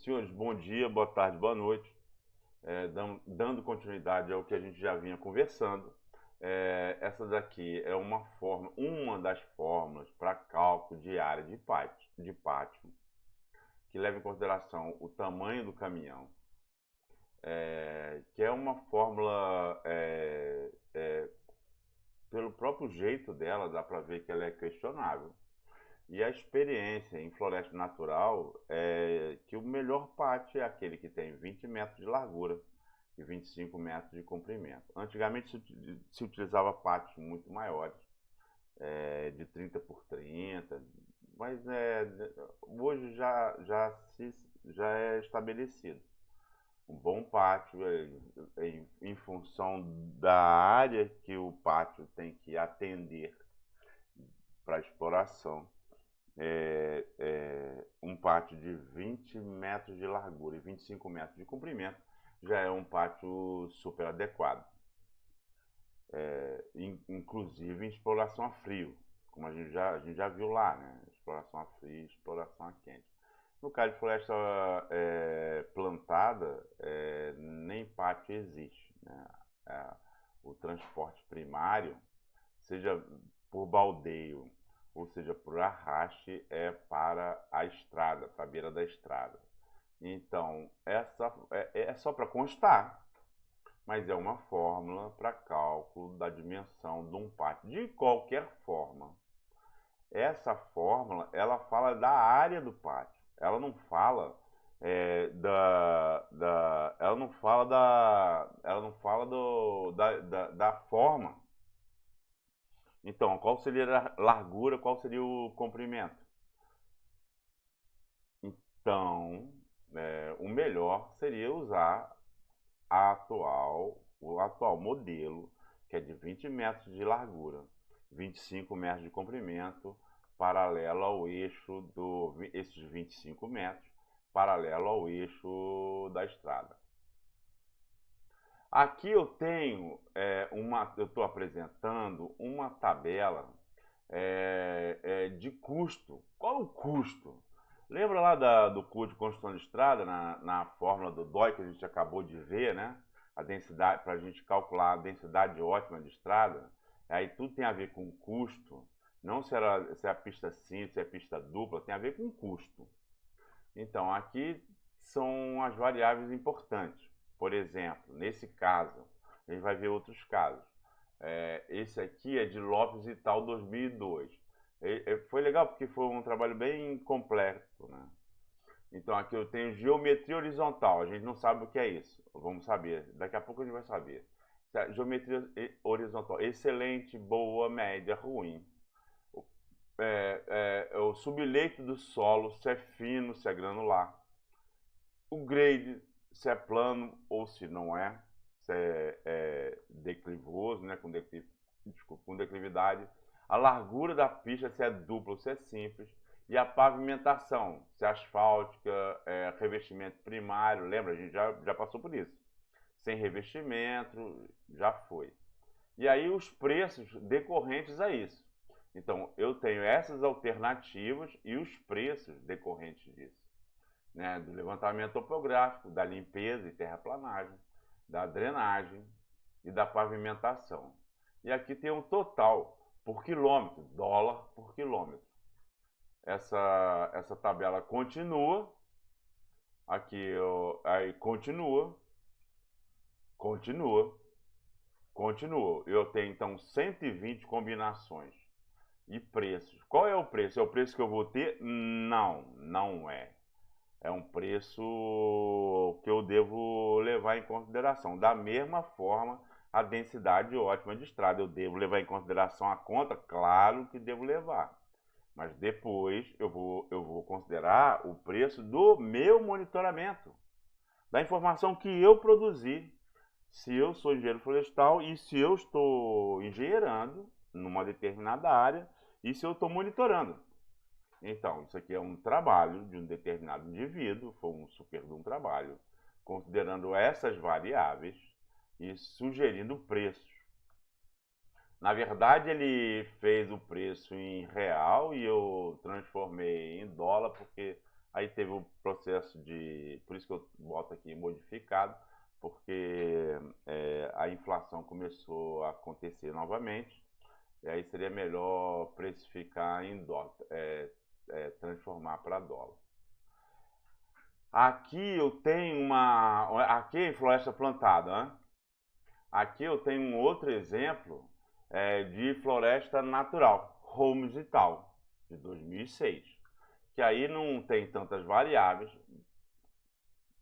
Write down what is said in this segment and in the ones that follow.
Senhores, bom dia, boa tarde, boa noite. Dando continuidade ao que a gente já vinha conversando, essa daqui é uma das fórmulas para cálculo de área de pátio, que leva em consideração o tamanho do caminhão, que é uma fórmula, pelo próprio jeito dela, dá para ver que ela é questionável. E a experiência em floresta natural é que o melhor pátio é aquele que tem 20 metros de largura e 25 metros de comprimento. Antigamente se utilizava pátios muito maiores, de 30 por 30, mas hoje já é estabelecido. Um bom pátio em função da área que o pátio tem que atender para exploração. Um pátio de 20 metros de largura e 25 metros de comprimento já é um pátio super adequado. Inclusive em exploração a frio, como a gente já viu lá, né? Exploração a frio, exploração a quente. No caso de floresta plantada, nem pátio existe, né? O transporte primário, seja por baldeio, ou seja, por arraste, é para a estrada, para a beira da estrada. Então, essa é só para constar, mas é uma fórmula para cálculo da dimensão de um pátio. De qualquer forma, essa fórmula, ela fala da área do pátio. Ela não fala da forma. Então, qual seria a largura, qual seria o comprimento? Então, o melhor seria usar o atual modelo, que é de 20 metros de largura, 25 metros de comprimento, paralelo ao eixo esses 25 metros, paralelo ao eixo da estrada. Aqui eu tenho eu estou apresentando uma tabela de custo. Qual o custo? Lembra lá do custo de construção de estrada, na fórmula do DOI que a gente acabou de ver, né? A densidade, para a gente calcular a densidade ótima de estrada. Aí tudo tem a ver com custo. Não se é a pista simples, se é a pista dupla, tem a ver com custo. Então, aqui são as variáveis importantes. Por exemplo, nesse caso, a gente vai ver outros casos. Esse aqui é de Lopes e Tal 2002. Foi legal porque foi um trabalho bem completo, né? Então aqui eu tenho geometria horizontal. A gente não sabe o que é isso. Vamos saber. Daqui a pouco a gente vai saber. Geometria horizontal. Excelente, boa, média, ruim. O subleito do solo, se é fino, se é granular. O grade, se é plano ou se não é. Se é declivoso, né? Com declividade. A largura da pista, se é dupla ou se é simples. E a pavimentação, se é asfáltica, revestimento primário, lembra? A gente já passou por isso. Sem revestimento, já foi. E aí os preços decorrentes a isso. Então, eu tenho essas alternativas e os preços decorrentes disso. Né? Do levantamento topográfico, da limpeza e terraplanagem, da drenagem e da pavimentação. E aqui tem um total por quilômetro, dólar por quilômetro. Essa tabela continua. Aqui aí continua. Eu tenho então 120 combinações e preços. Qual é o preço? É o preço que eu vou ter? Não, não é. É um preço que eu devo levar em consideração. Da mesma forma, a densidade ótima de estrada. Eu devo levar em consideração a conta? Claro que devo levar. Mas depois eu vou considerar o preço do meu monitoramento, da informação que eu produzi. Se eu sou engenheiro florestal e se eu estou engenheirando numa determinada área e se eu estou monitorando. Então, isso aqui é um trabalho de um determinado indivíduo, foi um super de um trabalho, considerando essas variáveis e sugerindo preços. Na verdade, ele fez o preço em real e eu transformei em dólar, porque Aí teve o processo de, por isso que eu boto aqui modificado, porque a inflação começou a acontecer novamente, e aí seria melhor precificar em dólar, transformar para dólar. Aqui eu tenho aqui em Floresta Plantada, né? Aqui eu tenho um outro exemplo de floresta natural, Holmes e tal, de 2006. Que aí não tem tantas variáveis,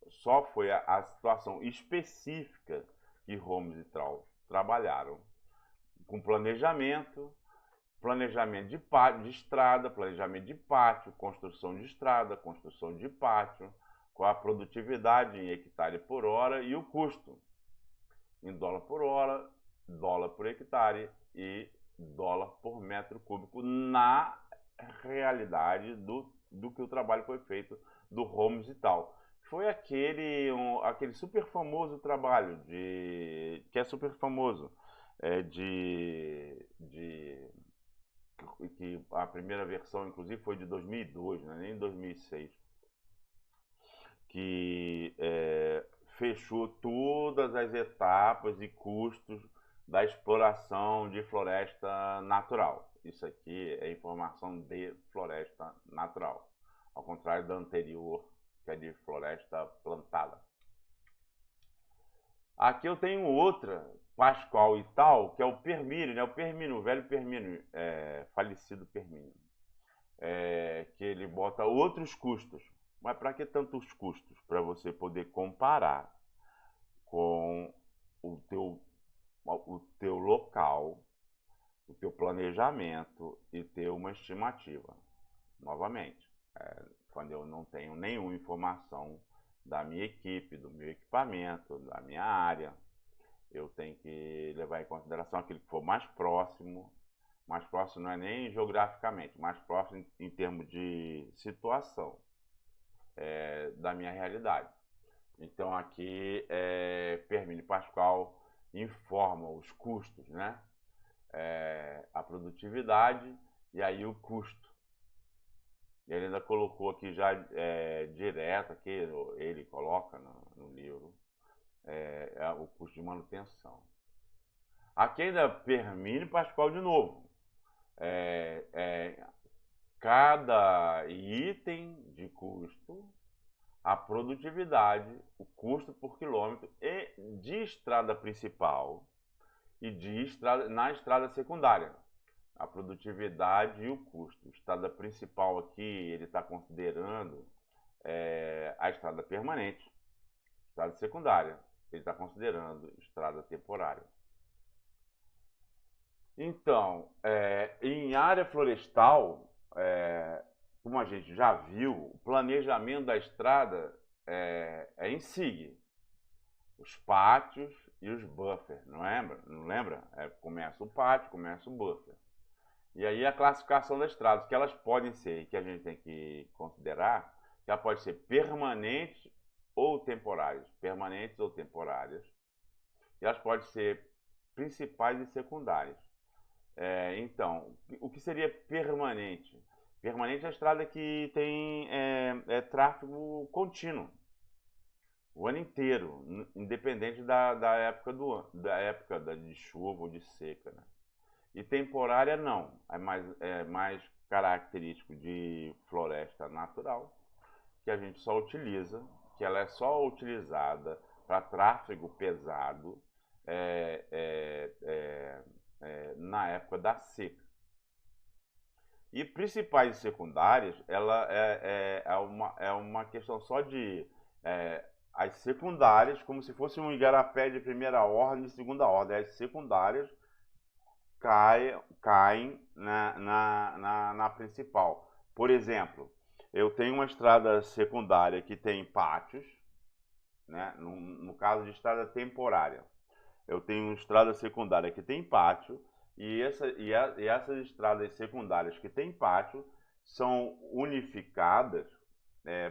só foi a situação específica que Holmes e tal trabalharam, com planejamento de estrada, planejamento de pátio, construção de estrada, construção de pátio, com a produtividade em hectare por hora e o custo em dólar por hora, dólar por hectare e dólar por metro cúbico na realidade do que o trabalho foi feito do Holmes e tal. Foi aquele super famoso trabalho que é super famoso, que a primeira versão inclusive foi de 2002, né, nem 2006, que fechou todas as etapas e custos da exploração de floresta natural. Isso aqui é informação de floresta natural, ao contrário da anterior, que é de floresta plantada. Aqui eu tenho outra, Pascoal e tal, que é o Permínio, né? O velho Permínio, falecido Permínio, que ele bota outros custos. Mas para que tantos custos? Para você poder comparar com o teu local, o teu planejamento e ter uma estimativa. Novamente, quando eu não tenho nenhuma informação da minha equipe, do meu equipamento, da minha área, eu tenho que levar em consideração aquilo que for mais próximo não é nem geograficamente, mais próximo em termos de situação da minha realidade. Então aqui Permínio Pascoal informa os custos, né? A produtividade e aí o custo. E ele ainda colocou aqui já direto, aqui ele coloca no livro, o custo de manutenção. Aqui ainda Permínio Pascoal de novo. Cada item de custo, a produtividade, o custo por quilômetro de estrada principal e na estrada secundária. A produtividade e o custo. Estrada principal aqui, ele está considerando a estrada permanente. Estrada secundária, ele está considerando estrada temporária. Então, em área florestal, como a gente já viu, o planejamento da estrada é em SIG. Os pátios e os buffers, não lembra? Não lembra? Começa o pátio, começa o buffer. E aí a classificação das estradas, que elas podem ser, que a gente tem que considerar, que ela pode ser permanente ou temporárias. Permanentes ou temporárias. E elas podem ser principais e secundárias. Então, o que seria permanente? Permanente é a estrada que tem tráfego contínuo o ano inteiro, independente da época de chuva ou de seca, né? E temporária não, é mais característico de floresta natural, que a gente só utiliza, que ela é só utilizada para tráfego pesado na época da seca. E principais e secundárias, ela é uma questão só de as secundárias, como se fosse um igarapé de primeira ordem e segunda ordem. As secundárias caem na principal. Por exemplo, eu tenho uma estrada secundária que tem pátios, né? No caso de estrada temporária, eu tenho uma estrada secundária que tem pátio, e essas estradas secundárias que tem pátio são unificadas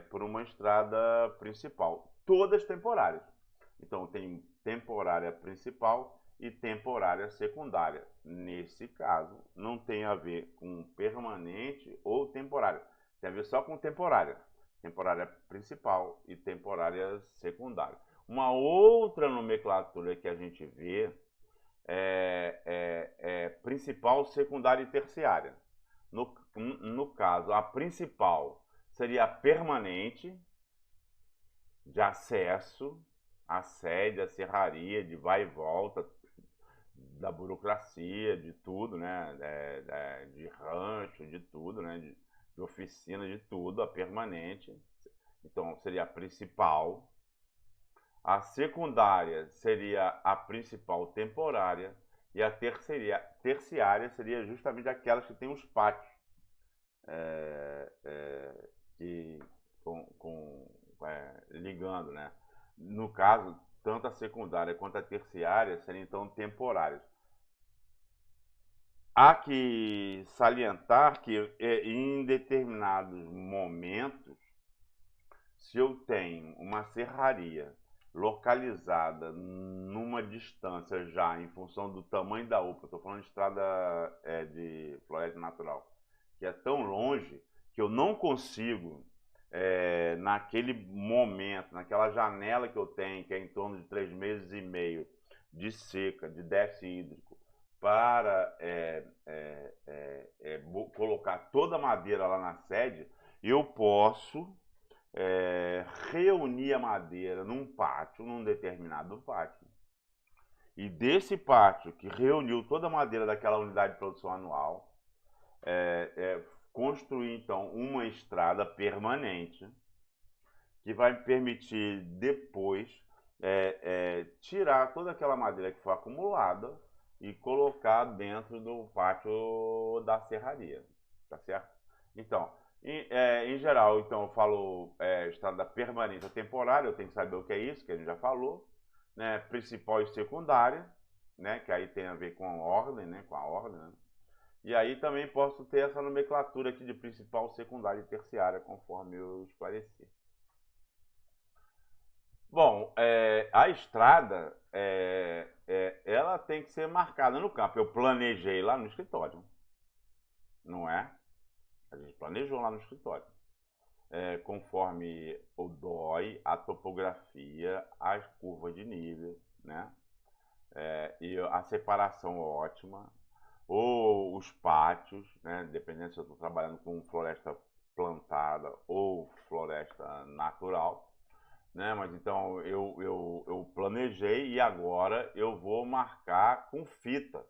por uma estrada principal, todas temporárias. Então tem temporária principal e temporária secundária. Nesse caso, não tem a ver com permanente ou temporária, tem a ver só com temporária. temporária principal e temporária secundária. Uma outra nomenclatura que a gente vê é principal, secundária e terciária. No caso, a principal seria a permanente, de acesso, a sede, a serraria, de vai e volta, da burocracia, de tudo, né? De rancho, de tudo, né? De oficina, de tudo, a permanente. Então, seria a principal. A secundária seria a principal temporária. E a terciária seria justamente aquelas que tem os pátios. Que ligando, né? No caso, tanto a secundária quanto a terciária seriam então temporárias. Há que salientar que em determinados momentos, se eu tenho uma serraria localizada numa distância já em função do tamanho da UPA, estou falando de estrada de floresta natural, que é tão longe que eu não consigo, naquele momento, naquela janela que eu tenho, que é em torno de 3 meses e meio de seca, de déficit hídrico, para colocar toda a madeira lá na sede, eu posso reunir a madeira num pátio, num determinado pátio. E desse pátio que reuniu toda a madeira daquela unidade de produção anual, construir então uma estrada permanente que vai me permitir depois tirar toda aquela madeira que foi acumulada e colocar dentro do pátio da serraria, tá certo? Então, em geral, então eu falo estrada permanente ou temporária, eu tenho que saber o que é isso, que a gente já falou, né? Principal e secundária, né? Que aí tem a ver com a ordem, né? Com a ordem, né? E aí também posso ter essa nomenclatura aqui de principal, secundária e terciária, conforme eu esclareci. Bom, a estrada, ela tem que ser marcada no campo. Eu planejei lá no escritório, não é? A gente planejou lá no escritório. Conforme o DOI, a topografia, as curvas de nível, né? E a separação ótima, ou os pátios, né? Dependendo se eu estou trabalhando com floresta plantada ou floresta natural. Né? Mas então eu planejei e agora eu vou marcar com fita.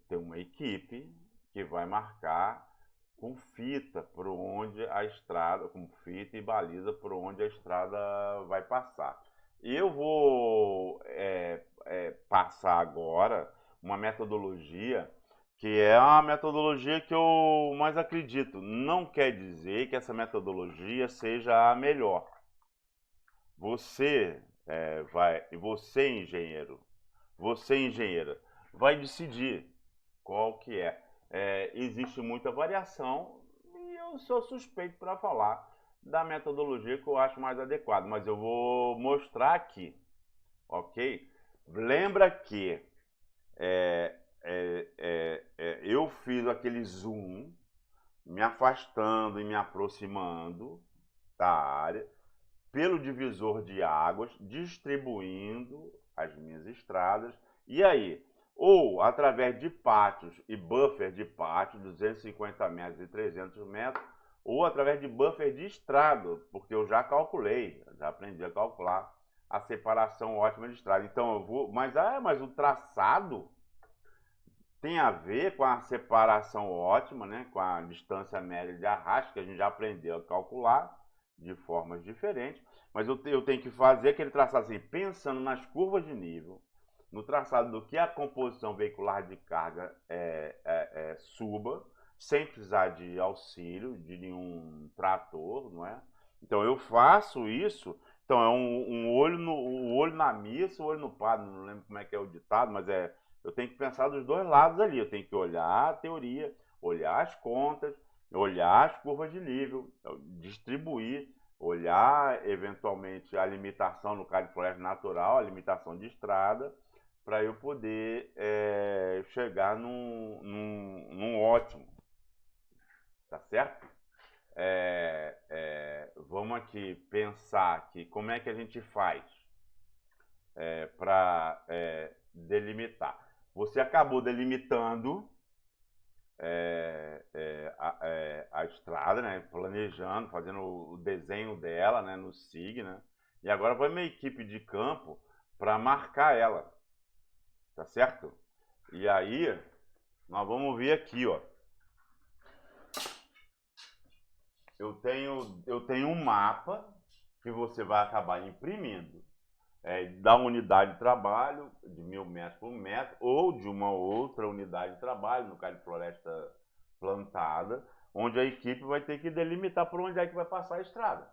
Tem uma equipe que vai marcar com fita por onde a estrada, com fita e baliza por onde a estrada vai passar. Eu vou passar agora uma metodologia que é a metodologia que eu mais acredito. Não quer dizer que essa metodologia seja a melhor. Você você engenheiro, você engenheira, vai decidir qual que é. Existe muita variação e eu sou suspeito para falar da metodologia que eu acho mais adequada, mas eu vou mostrar aqui, ok? Lembra que eu fiz aquele zoom, me afastando e me aproximando da área, pelo divisor de águas, distribuindo as minhas estradas. E aí, ou através de pátios e buffer de pátio, 250 metros e 300 metros, ou através de buffer de estrada, porque eu já calculei, já aprendi a calcular a separação ótima de estrada. Então eu vou, mas o traçado tem a ver com a separação ótima, né, com a distância média de arrasto, que a gente já aprendeu a calcular de formas diferentes, mas eu tenho que fazer aquele traçado assim, pensando nas curvas de nível, no traçado do que a composição veicular de carga suba, sem precisar de auxílio de nenhum trator, não é? Então eu faço isso, então é um olho na missa, o olho no padre, não lembro como é que é o ditado, mas eu tenho que pensar dos dois lados ali, eu tenho que olhar a teoria, olhar as contas, olhar as curvas de nível, distribuir, olhar eventualmente a limitação no caso de floresta natural, a limitação de estrada, para eu poder chegar num ótimo, tá certo? vamos aqui pensar aqui como é que a gente faz para delimitar. Você acabou delimitando a estrada, né? Planejando, fazendo o desenho dela, né? No SIG, né? E agora vai uma equipe de campo para marcar ela, tá certo? E aí nós vamos ver aqui, ó. Eu tenho um mapa que você vai acabar imprimindo da unidade de trabalho de 1000 metros por metro ou de uma outra unidade de trabalho, no caso de floresta plantada, onde a equipe vai ter que delimitar por onde é que vai passar a estrada,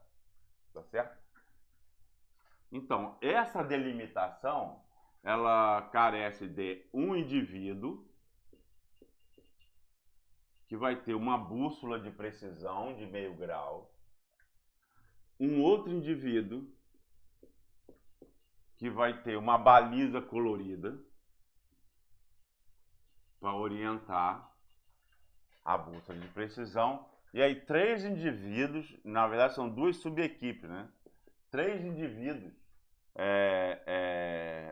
tá certo? Então, essa delimitação, ela carece de um indivíduo que vai ter uma bússola de precisão de meio grau, um outro indivíduo que vai ter uma baliza colorida para orientar a bússola de precisão, e aí 3 indivíduos, na verdade são 2 subequipes, né? 3 indivíduos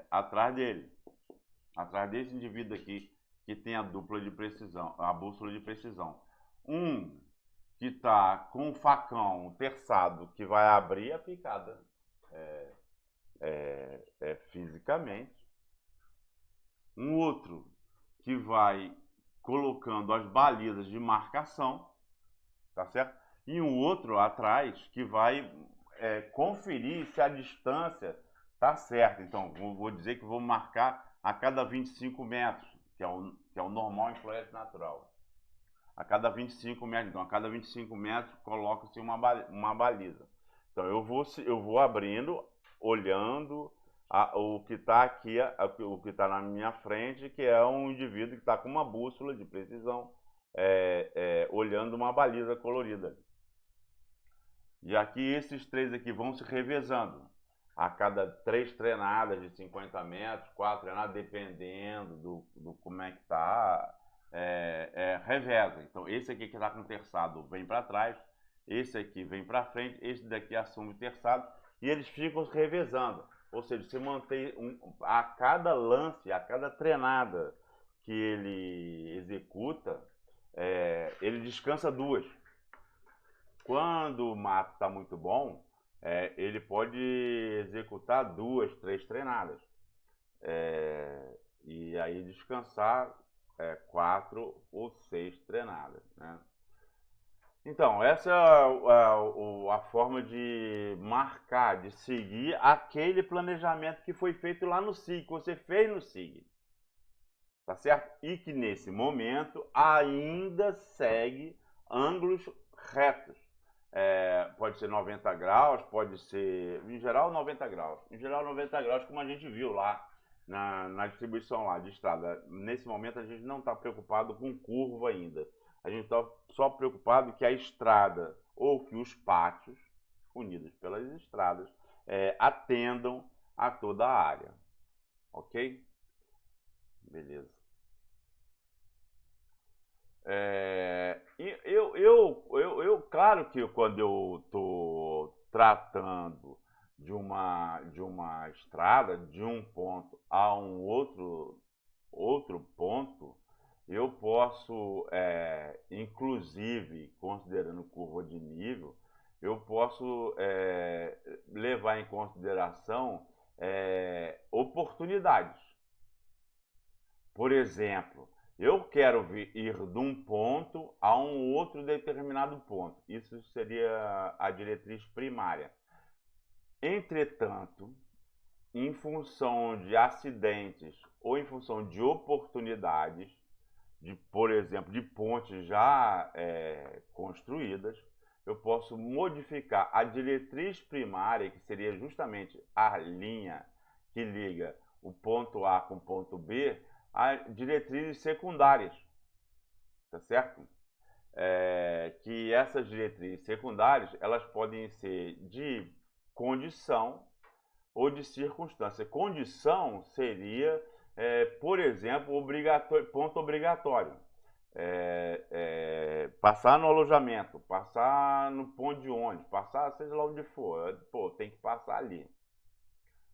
atrás dele, atrás desse indivíduo aqui, que tem a dupla de precisão, a bússola de precisão. Um que está com o facão terçado, que vai abrir a picada fisicamente. Um outro que vai colocando as balizas de marcação, tá certo? E um outro atrás que vai conferir se a distância tá certa. Então, vou dizer que vou marcar a cada 25 metros, que é o normal em floresta natural. A cada 25 metros, então, a cada 25 metros coloca-se uma baliza. Então, eu vou abrindo, olhando o que está aqui, o que está na minha frente, que é um indivíduo que está com uma bússola de precisão, olhando uma baliza colorida. E aqui esses 3 aqui vão se revezando. A cada 3 treinadas de 50 metros, 4 treinadas, dependendo do como é que está, reveza. Então, esse aqui que está com terçado vem para trás, esse aqui vem para frente, esse daqui assume o terçado, e eles ficam se revezando. Ou seja, você mantém a cada lance, a cada treinada que ele executa, ele descansa 2. Quando o mato está muito bom, ele pode executar 2, 3 treinadas. E aí descansar 4 ou 6 treinadas, né? Então, essa é a forma de marcar, de seguir aquele planejamento que foi feito lá no SIG, que você fez no SIG, tá certo? E que nesse momento ainda segue ângulos retos. Pode ser 90 graus, pode ser, em geral, 90 graus. Em geral, 90 graus, como a gente viu lá na distribuição lá de estrada. Nesse momento, a gente não está preocupado com curva ainda. A gente está só preocupado que a estrada ou que os pátios, unidos pelas estradas, atendam a toda a área. Ok? Beleza. Claro que quando eu estou tratando de uma estrada, de um ponto a um outro ponto, eu posso, inclusive, considerando curva de nível, eu posso levar em consideração oportunidades. Por exemplo, eu quero ir de um ponto a um outro determinado ponto. Isso seria a diretriz primária. Entretanto, em função de acidentes ou em função de oportunidades, por exemplo, de pontes já construídas, eu posso modificar a diretriz primária, que seria justamente a linha que liga o ponto A com o ponto B, a diretrizes secundárias, tá certo? Que essas diretrizes secundárias, elas podem ser de condição ou de circunstância. Condição seria, por exemplo, ponto obrigatório. Passar no alojamento, passar no ponto de ônibus, passar seja lá onde for, pô, tem que passar ali,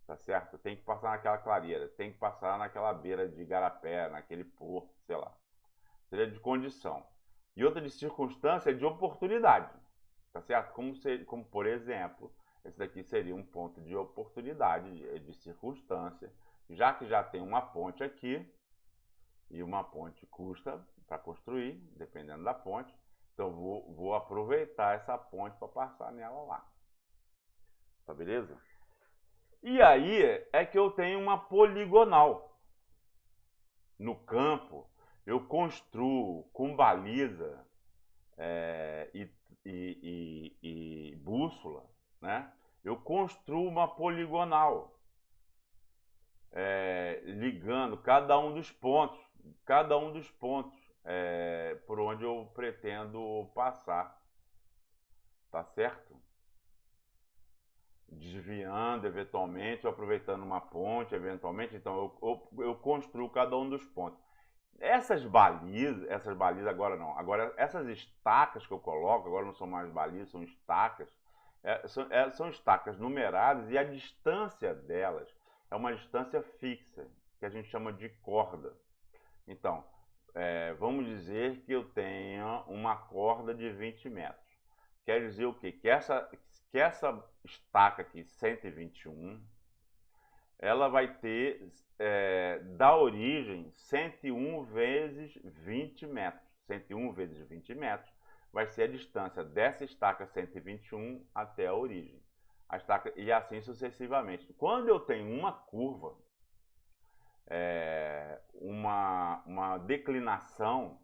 tá certo? Tem que passar naquela clareira, tem que passar naquela beira de igarapé, naquele porto, sei lá. Seria de condição. E outra de circunstância é de oportunidade, tá certo? Como por exemplo, esse daqui seria um ponto de oportunidade, de circunstância, já que já tem uma ponte aqui, e uma ponte custa para construir, dependendo da ponte, então vou aproveitar essa ponte para passar nela lá. Tá beleza? E aí é que eu tenho uma poligonal. No campo, eu construo com baliza e bússola, né? Eu construo uma poligonal, ligando cada um dos pontos por onde eu pretendo passar, tá certo? Desviando eventualmente, aproveitando uma ponte eventualmente, então eu construo cada um dos pontos. Essas balizas agora não, agora essas estacas que eu coloco, agora não são mais balizas, são estacas, são estacas numeradas e a distância delas é uma distância fixa, que a gente chama de corda. Então, vamos dizer que eu tenha uma corda de 20 metros. Quer dizer o quê? Que essa estaca aqui, 121, ela vai ter, da origem, 101 vezes 20 metros. 101 vezes 20 metros vai ser a distância dessa estaca 121 até a origem. A estaca, e assim sucessivamente. Quando eu tenho uma curva, uma declinação,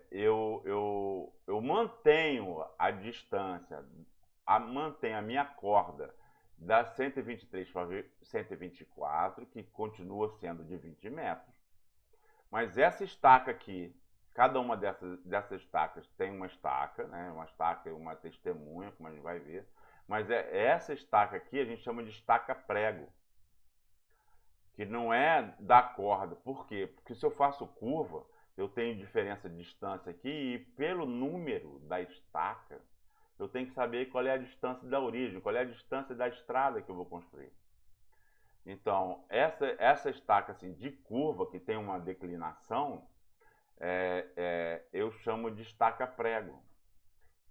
eu mantenho a distância, mantenho a minha corda da 123 para 124, que continua sendo de 20 metros. Mas essa estaca aqui, cada uma dessas estacas tem uma estaca, né? Uma estaca e uma testemunha, como a gente vai ver. Mas essa estaca aqui a gente chama de estaca prego, que não é da corda. Por quê? Porque se eu faço curva, eu tenho diferença de distância aqui e pelo número da estaca, eu tenho que saber qual é a distância da origem, qual é a distância da estrada que eu vou construir. Então, essa estaca assim, de curva, que tem uma declinação, eu chamo de estaca prego.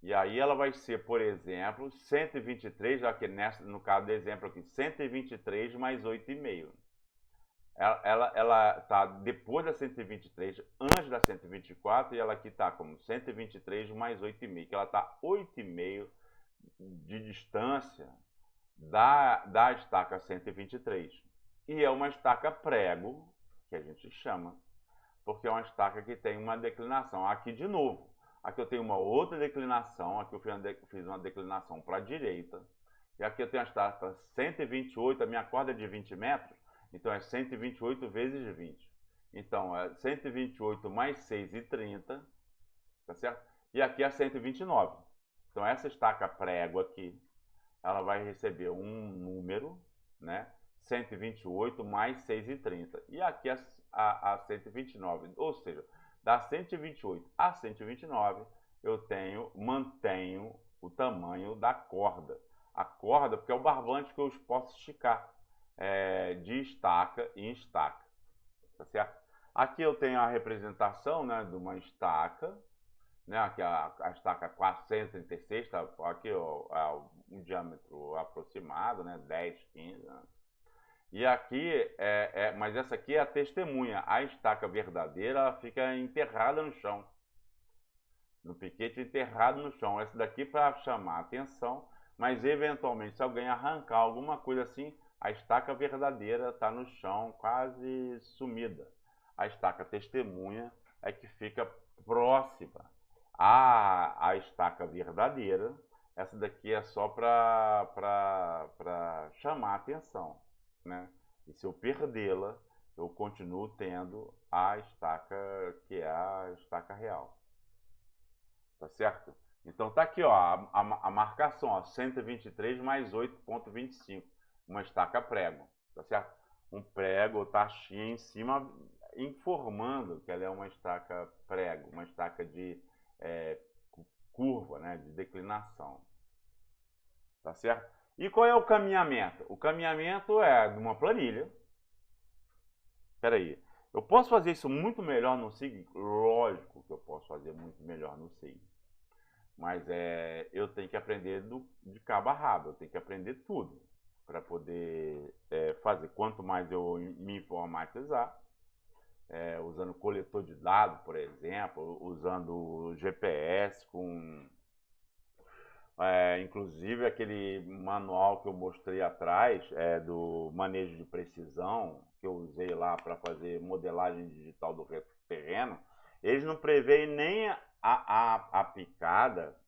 E aí ela vai ser, por exemplo, 123, já que no caso do exemplo aqui, 123 mais 8,5. Ela está depois da 123, antes da 124, e ela aqui está como 123 mais 8,5, que ela está 8,5 de distância da estaca 123. E é uma estaca prego, que a gente chama, porque é uma estaca que tem uma declinação. Aqui de novo, aqui eu tenho uma outra declinação, aqui eu fiz uma declinação para a direita, e aqui eu tenho a estaca 128, a minha corda é de 20 metros, então é 128 vezes 20. Então é 128 mais 6,30, tá certo? E aqui é 129. Então essa estaca prego aqui, ela vai receber um número, né? 128 mais 6,30. E aqui a 129. Ou seja, da 128 a 129, eu mantenho o tamanho da corda. A corda, porque é o barbante que eu posso esticar de estaca em estaca. Tá certo? Aqui eu tenho a representação, né, de uma estaca, né, aqui a estaca 436, tá aqui um diâmetro aproximado, né, 10, 15, né? E aqui, mas essa aqui é a testemunha. A estaca verdadeira ela fica enterrada no chão, no piquete enterrado no chão. Essa daqui para chamar a atenção, mas eventualmente se alguém arrancar alguma coisa assim, a estaca verdadeira está no chão, quase sumida. A estaca testemunha é que fica próxima à estaca verdadeira. Essa daqui é só para chamar a atenção, né? E se eu perdê-la, eu continuo tendo a estaca que é a estaca real. Tá certo? Então tá aqui, ó, a marcação, ó, 123 mais 8,25, uma estaca prego, tá certo? Um prego ou taxinha em cima, informando que ela é uma estaca prego, uma estaca de combinação. Tá certo? E qual é o caminhamento? O caminhamento é de uma planilha. Espera aí. Eu posso fazer isso muito melhor no SIG? Lógico que eu posso fazer muito melhor no SIG. Mas eu tenho que aprender de cabo a rabo. Eu tenho que aprender tudo para poder fazer. Quanto mais eu me informatizar, usando coletor de dados, por exemplo, usando o GPS inclusive aquele manual que eu mostrei atrás, do manejo de precisão, que eu usei lá para fazer modelagem digital do terreno, eles não preveem nem a picada,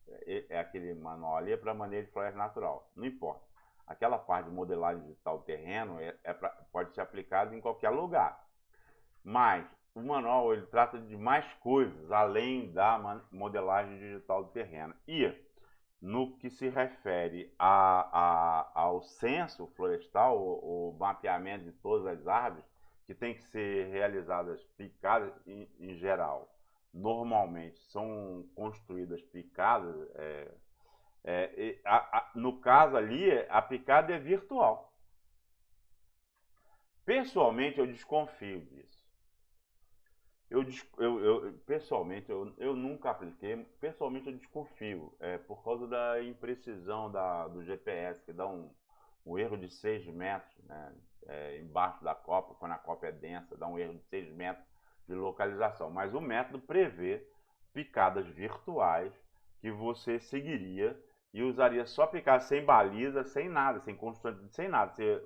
aquele manual ali é para manejo de floresta natural, não importa. Aquela parte de modelagem digital do terreno pode ser aplicada em qualquer lugar. Mas o manual ele trata de mais coisas, além da modelagem digital do terreno. E no que se refere ao censo florestal, o mapeamento de todas as árvores, que tem que ser realizadas picadas em geral. Normalmente são construídas picadas, no caso ali, a picada é virtual. Pessoalmente, eu desconfio disso. Pessoalmente, eu nunca apliquei. Pessoalmente, eu desconfio. Por causa da imprecisão do GPS, que dá um erro de 6 metros, né? Embaixo da copa, quando a copa é densa, dá um erro de 6 metros de localização. Mas o método prevê picadas virtuais que você seguiria e usaria só picada sem baliza, sem nada, sem constante, sem nada. Você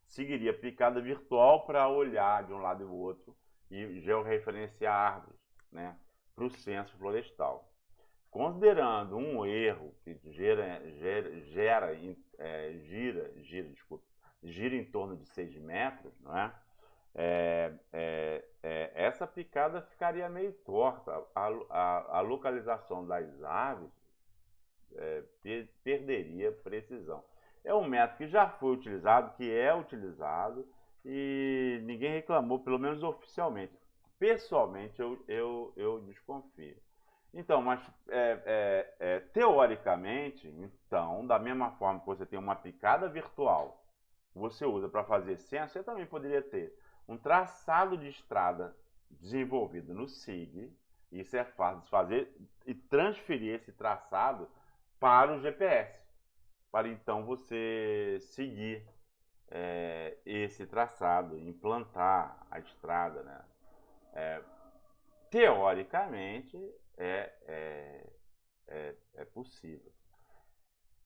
seguiria picada virtual para olhar de um lado e do outro e georreferenciar árvores, né, para o censo florestal. Considerando um erro que gira em torno de 6 metros, não é? Essa picada ficaria meio torta. A localização das aves perderia precisão. É um método que já foi utilizado, que é utilizado, e ninguém reclamou, pelo menos oficialmente. Pessoalmente, eu desconfio. Então, mas teoricamente, então, da mesma forma que você tem uma picada virtual, você usa para fazer censo, você também poderia ter um traçado de estrada desenvolvido no SIG. Isso é fácil de fazer, e transferir esse traçado para o GPS, para então você seguir esse traçado, implantar a estrada, né? Teoricamente é possível.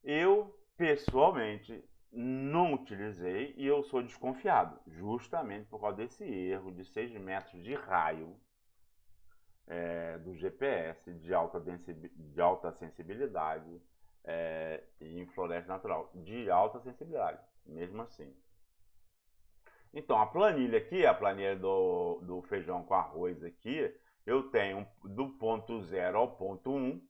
Eu pessoalmente não utilizei e eu sou desconfiado, justamente por causa desse erro de 6 metros de raio do GPS de alta sensibilidade em floresta natural, de alta sensibilidade, mesmo assim. Então, a planilha aqui, a planilha do feijão com arroz aqui, eu tenho do ponto 0 ao ponto 1.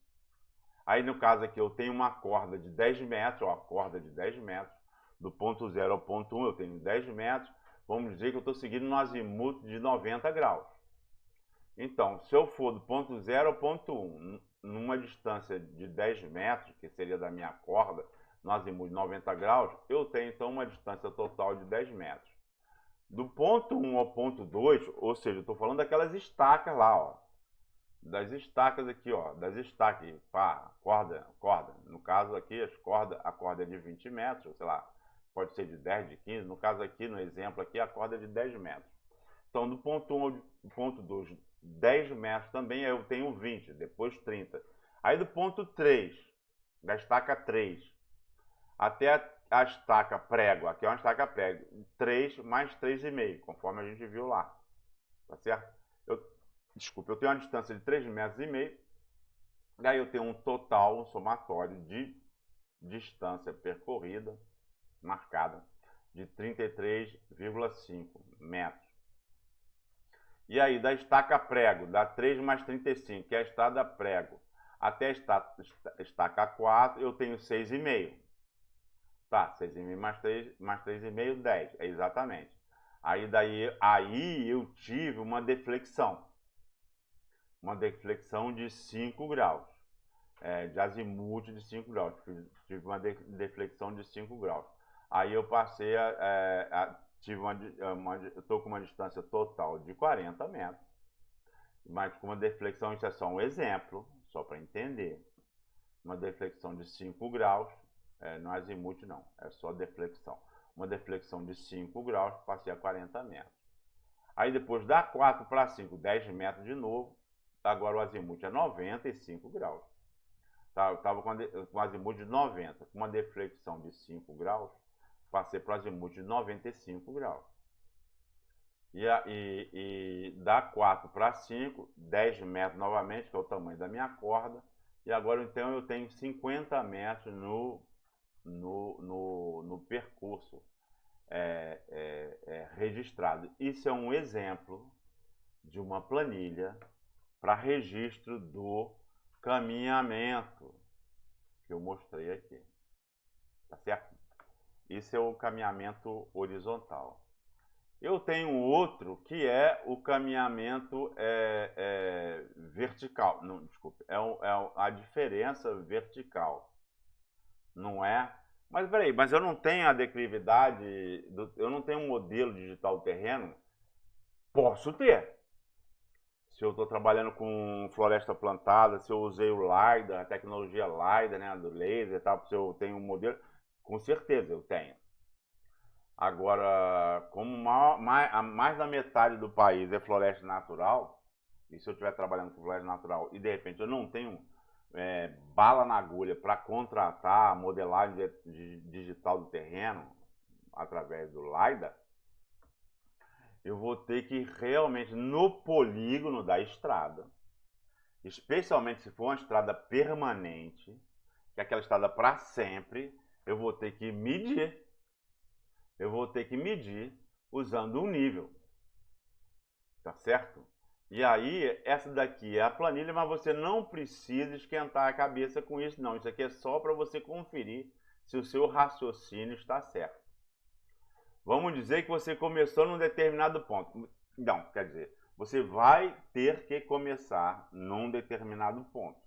Aí, no caso aqui, eu tenho uma corda de 10 metros, ó, a corda de 10 metros. Do ponto 0 ao ponto 1, eu tenho 10 metros. Vamos dizer que eu estou seguindo no azimuth de 90 graus. Então, se eu for do ponto 0 ao ponto 1, numa distância de 10 metros, que seria da minha corda, no azimuth de 90 graus, eu tenho, então, uma distância total de 10 metros. Do ponto 1 ao ponto 2, ou seja, eu estou falando daquelas estacas lá, ó. Das estacas aqui, ó. Das estacas, pá, corda. No caso aqui, a corda é de 20 metros, sei lá, pode ser de 10, de 15. No caso aqui, no exemplo aqui, a corda é de 10 metros. Então, do ponto 1 ao ponto 2, 10 metros também, eu tenho 20, depois 30. Aí do ponto 3, da estaca 3, até a estaca prego, aqui é uma estaca prego, 3 mais 3,5, conforme a gente viu lá, tá certo? Desculpa, eu tenho uma distância de 3,5 metros, daí eu tenho um total, um somatório de distância percorrida, marcada, de 33,5 metros. E aí, da estaca prego, dá 3 mais 35, que é a estaca prego, até a estaca 4, eu tenho 6,5. Tá, 6,5 mais 3,5, 10. É exatamente. Aí eu tive uma deflexão. Uma deflexão de 5 graus. de azimuth de 5 graus. Tive uma deflexão de 5 graus. Aí eu passei eu estou com uma distância total de 40 metros, mas com uma deflexão, isso é só um exemplo, só para entender. Uma deflexão de 5 graus, não é azimuth não, é só deflexão. Uma deflexão de 5 graus, passei a 40 metros. Aí depois da 4 para 5, 10 metros de novo, agora o azimuth é 95 graus. Eu estava com o azimuth de 90, com uma deflexão de 5 graus, passei para o azimuth de 95 graus. E da 4 para 5, 10 metros novamente, que é o tamanho da minha corda. E agora então eu tenho 50 metros no percurso registrado. Isso é um exemplo de uma planilha para registro do caminhamento que eu mostrei aqui. Tá certo? Isso é o caminhamento horizontal. Eu tenho outro que é o caminhamento vertical. Não, desculpe, é a diferença vertical. Não é? Mas peraí, mas eu não tenho a declividade, eu não tenho um modelo digital do terreno? Posso ter. Se eu estou trabalhando com floresta plantada, se eu usei o LiDAR, a tecnologia LiDAR, né, do laser e tal, se eu tenho um modelo, com certeza eu tenho. Agora, como mais da metade do país é floresta natural, e se eu estiver trabalhando com floresta natural e de repente eu não tenho bala na agulha para contratar a modelagem digital do terreno através do LiDAR, eu vou ter que realmente no polígono da estrada, especialmente se for uma estrada permanente, que é aquela estrada para sempre, eu vou ter que medir. Eu vou ter que medir usando um nível. Tá certo? E aí, essa daqui é a planilha, mas você não precisa esquentar a cabeça com isso, não. Isso aqui é só para você conferir se o seu raciocínio está certo. Vamos dizer que você começou num determinado ponto. Não, quer dizer, você vai ter que começar num determinado ponto.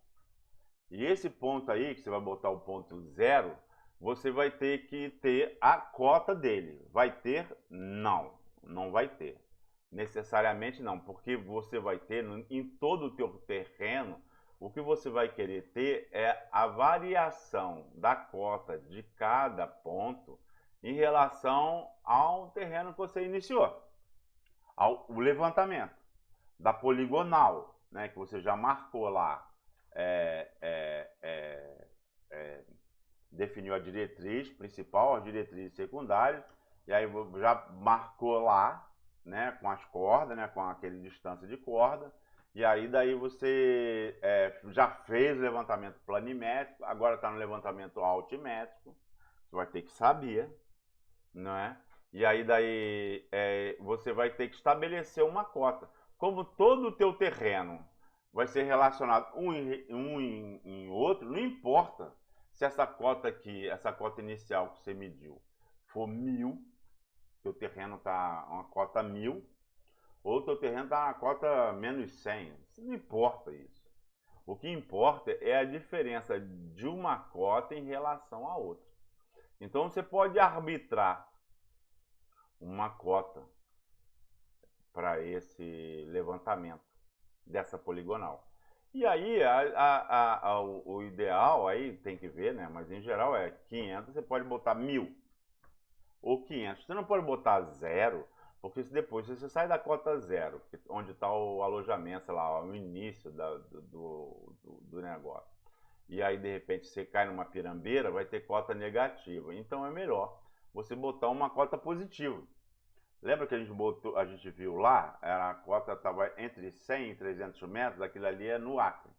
E esse ponto aí, que você vai botar o ponto 0, você vai ter que ter a cota dele. Vai ter? Não, não vai ter. Necessariamente não, porque você vai ter em todo o teu terreno, o que você vai querer ter é a variação da cota de cada ponto em relação ao terreno que você iniciou, o levantamento da poligonal, né, que você já marcou lá, definiu a diretriz principal, as diretrizes secundárias, e aí já marcou lá, né, com as cordas, né, com aquele distância de corda, e aí daí você já fez o levantamento planimétrico, agora está no levantamento altimétrico, você vai ter que saber, não é? E aí daí você vai ter que estabelecer uma cota. Como todo o teu terreno vai ser relacionado um em outro, não importa se essa cota aqui, essa cota inicial que você mediu, for 1000, teu terreno está uma cota 1000, ou teu terreno está uma cota menos 100. Não importa isso. O que importa é a diferença de uma cota em relação à outra. Então você pode arbitrar uma cota para esse levantamento dessa poligonal. E aí, o ideal, aí tem que ver, né? Mas em geral é 500, você pode botar 1000 ou 500. Você não pode botar 0, porque se depois você sai da cota 0, onde está o alojamento, sei lá, o início do negócio, e aí de repente você cai numa pirambeira, vai ter cota negativa. Então é melhor você botar uma cota positiva. Lembra que a gente viu lá? A cota estava entre 100 e 300 metros, aquilo ali é no Acre.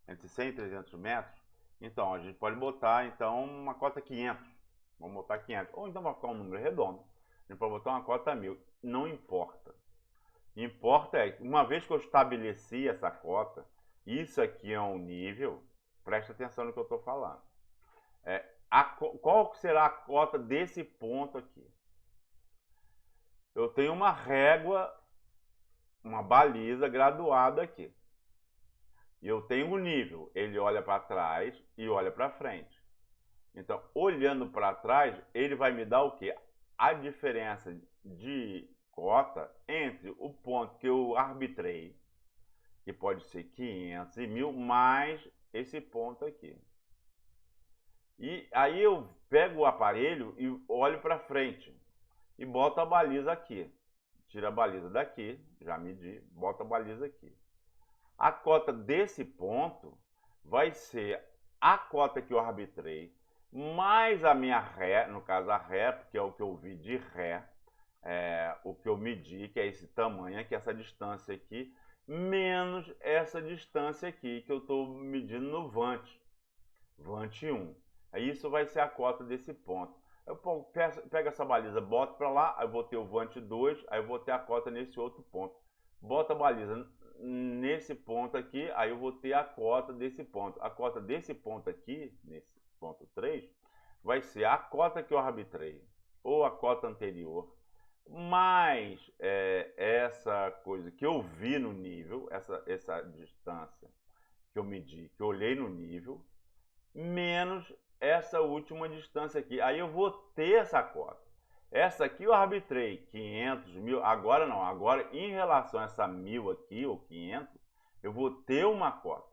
Entre 100 e 300 metros. Então, a gente pode botar então uma cota 500. Vamos botar 500. Ou então vai ficar um número redondo. A gente pode botar uma cota 1000. Não importa. Importa é, uma vez que eu estabeleci essa cota, isso aqui é um nível, presta atenção no que eu estou falando. Qual será a cota desse ponto aqui? Eu tenho uma régua, uma baliza graduada aqui. E eu tenho um nível, ele olha para trás e olha para frente. Então, olhando para trás, ele vai me dar o quê? A diferença de cota entre o ponto que eu arbitrei, que pode ser 500 e 1000, mais esse ponto aqui. E aí eu pego o aparelho e olho para frente e boto a baliza aqui. Tira a baliza daqui, já medi, boto a baliza aqui. A cota desse ponto vai ser a cota que eu arbitrei, mais a minha ré, no caso a ré, porque é o que eu vi de ré, o que eu medi, que é esse tamanho aqui, essa distância aqui, menos essa distância aqui que eu estou medindo no Vant 1. Aí isso vai ser a cota desse ponto. Eu pego essa baliza, boto para lá, aí eu vou ter o Vant 2, aí eu vou ter a cota nesse outro ponto. Boto a baliza nesse ponto aqui, aí eu vou ter a cota desse ponto. A cota desse ponto aqui, nesse ponto 3, vai ser a cota que eu arbitrei, ou a cota anterior, mais essa coisa que eu vi no nível, essa distância que eu medi, que eu olhei no nível, menos essa última distância aqui. Aí eu vou ter essa cota. Essa aqui eu arbitrei 500, 1000, agora não, agora em relação a essa 1000 aqui, ou 500, eu vou ter uma cota,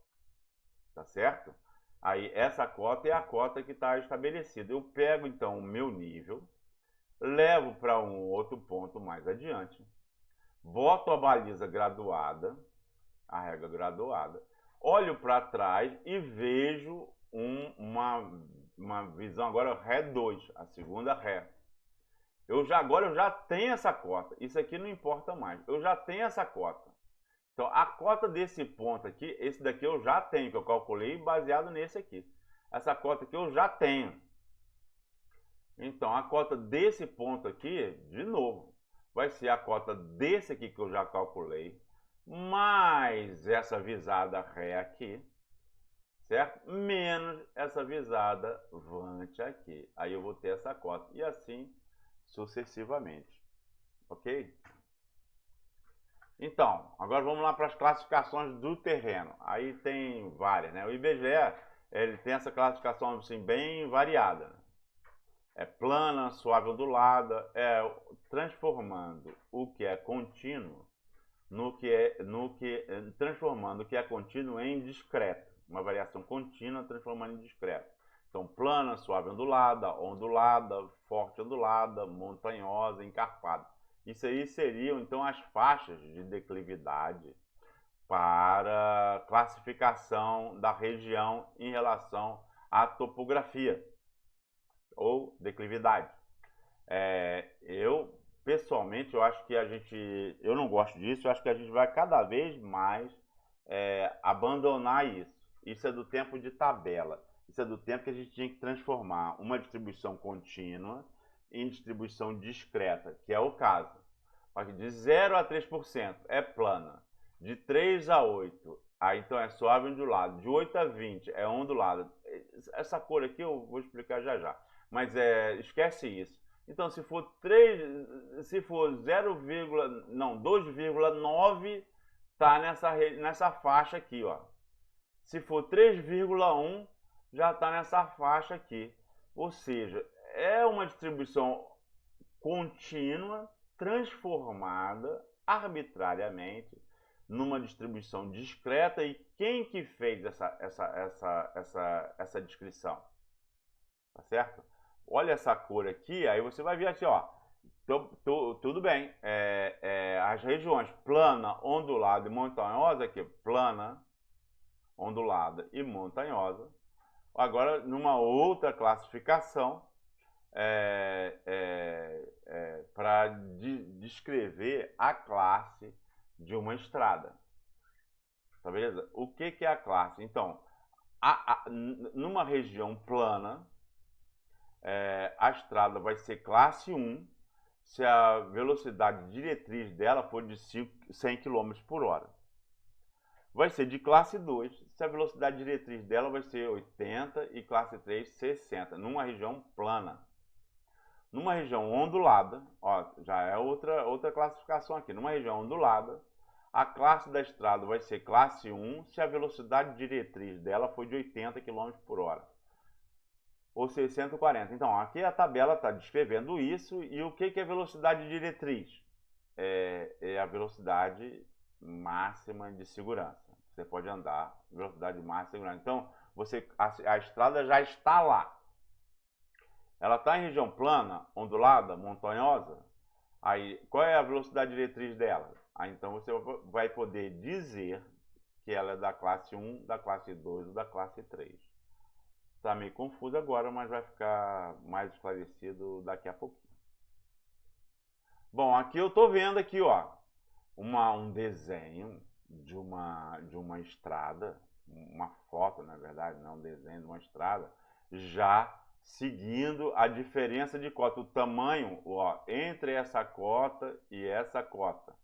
tá certo? Aí essa cota é a cota que está estabelecida. Eu pego então o meu nível, levo para um outro ponto mais adiante, boto a baliza graduada, a régua graduada, olho para trás e vejo uma visão agora Ré 2, a segunda Ré. Agora eu já tenho essa cota. Isso aqui não importa mais. Eu já tenho essa cota. Então, a cota desse ponto aqui, esse daqui eu já tenho, que eu calculei baseado nesse aqui. Essa cota aqui eu já tenho. Então, a cota desse ponto aqui, de novo, vai ser a cota desse aqui que eu já calculei, mais essa visada Ré aqui, certo? Menos essa visada Vant aqui. Aí eu vou ter essa cota. E assim sucessivamente. Ok? Então, agora vamos lá para as classificações do terreno. Aí tem várias, né? O IBGE, ele tem essa classificação assim, bem variada. É plana, suave, ondulada, transformando o que é contínuo transformando o que é contínuo em discreto. Uma variação contínua transformando em discreto. Então, plana, suave, ondulada, forte, ondulada, montanhosa, encarpada. Isso aí seriam, então, as faixas de declividade para classificação da região em relação à topografia ou declividade. Pessoalmente, eu acho que eu não gosto disso, eu acho que a gente vai cada vez mais abandonar isso. Isso é do tempo de tabela. Isso é do tempo que a gente tinha que transformar uma distribuição contínua em distribuição discreta, que é o caso. De 0 a 3% é plana. De 3 a 8, aí então é suave e ondulado. De 8 a 20 é ondulado. Essa cor aqui eu vou explicar já já. Mas esquece isso. Então, se for 2,9, tá nessa faixa aqui, ó. Se for 3,1, já está nessa faixa aqui. Ou seja, é uma distribuição contínua, transformada arbitrariamente numa distribuição discreta. E quem que fez essa descrição? Tá certo? Olha essa cor aqui, aí você vai ver assim, ó. Tudo bem. As regiões plana, ondulada e montanhosa aqui, plana, ondulada e montanhosa. Agora, numa outra classificação, para descrever a classe de uma estrada. Tá beleza? O que é a classe? Então, numa região plana, a estrada vai ser classe 1 se a velocidade diretriz dela for de 100 km por hora. Vai ser de classe 2 se a velocidade diretriz dela vai ser 80 e classe 3 60, numa região plana. Numa região ondulada, ó, já é outra classificação aqui. Numa região ondulada, A classe da estrada vai ser classe 1 se a velocidade diretriz dela for de 80 km por hora. Ou 640. Então, aqui a tabela está descrevendo isso. E o que é velocidade diretriz? É a velocidade máxima de segurança. Você pode andar velocidade máxima de segurança. Então, a estrada já está lá. Ela está em região plana, ondulada, montanhosa. Aí, qual é a velocidade diretriz dela? Aí, então, você vai poder dizer que ela é da classe 1, da classe 2 ou da classe 3. Está meio confuso agora, mas vai ficar mais esclarecido daqui a pouquinho. Bom, aqui eu estou vendo aqui, ó, um desenho de uma estrada, uma foto, na verdade, não um desenho de uma estrada, já seguindo a diferença de cota, o tamanho, ó, entre essa cota e essa cota.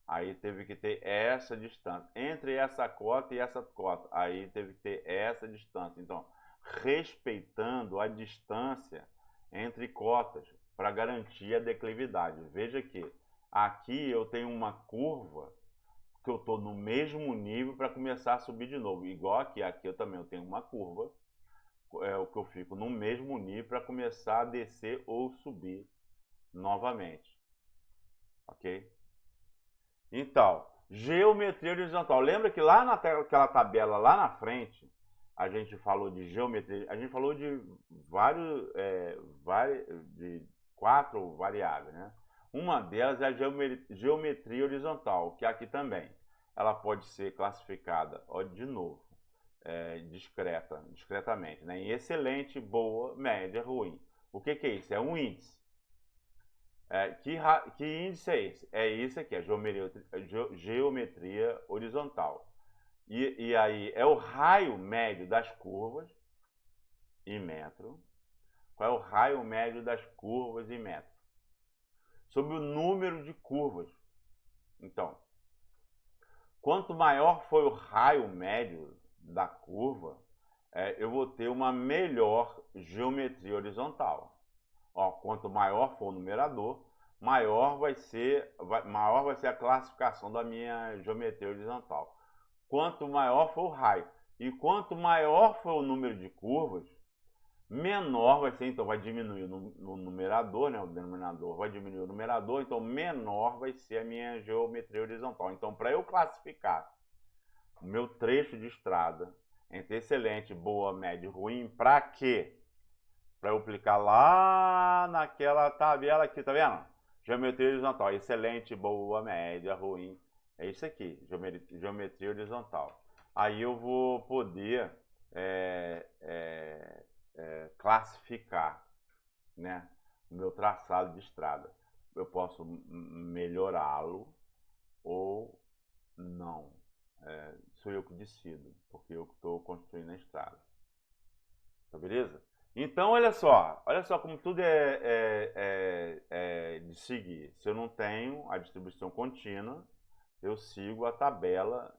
Aí teve que ter essa distância. Entre essa cota e essa cota, aí teve que ter essa distância. Então, respeitando a distância entre cotas para garantir a declividade. Veja que aqui eu tenho uma curva que eu estou no mesmo nível para começar a subir de novo. Igual aqui eu também tenho uma curva, o que eu fico no mesmo nível para começar a descer ou subir novamente. Ok? Então, geometria horizontal. Lembra que lá naquela tabela lá na frente, a gente falou de geometria, a gente falou de de 4 variáveis, né? Uma delas é a geometria horizontal, que aqui também. Ela pode ser classificada, ó, de novo, discretamente, né? Em excelente, boa, média, ruim. O que é isso? É um índice. Que índice é esse? É isso aqui, a geometria horizontal. E aí é o raio médio das curvas em metro. Qual é o raio médio das curvas em metro? Sobre o número de curvas. Então, quanto maior for o raio médio da curva, eu vou ter uma melhor geometria horizontal. Ó, quanto maior for o numerador, maior vai ser a classificação da minha geometria horizontal. Quanto maior for o raio. E quanto maior for o número de curvas, menor vai ser, então vai diminuir no numerador, né? O denominador vai diminuir o numerador, então menor vai ser a minha geometria horizontal. Então, para eu classificar o meu trecho de estrada entre excelente, boa, média e ruim, para quê? Para eu aplicar lá naquela tabela aqui, tá vendo? Geometria horizontal, excelente, boa, média, ruim. É isso aqui, geometria horizontal. Aí eu vou poder classificar, né, o meu traçado de estrada. Eu posso melhorá-lo ou não. Sou eu que decido, porque eu que estou construindo a estrada. Tá beleza? Então, olha só como tudo é de seguir. Se eu não tenho a distribuição contínua, eu sigo a tabela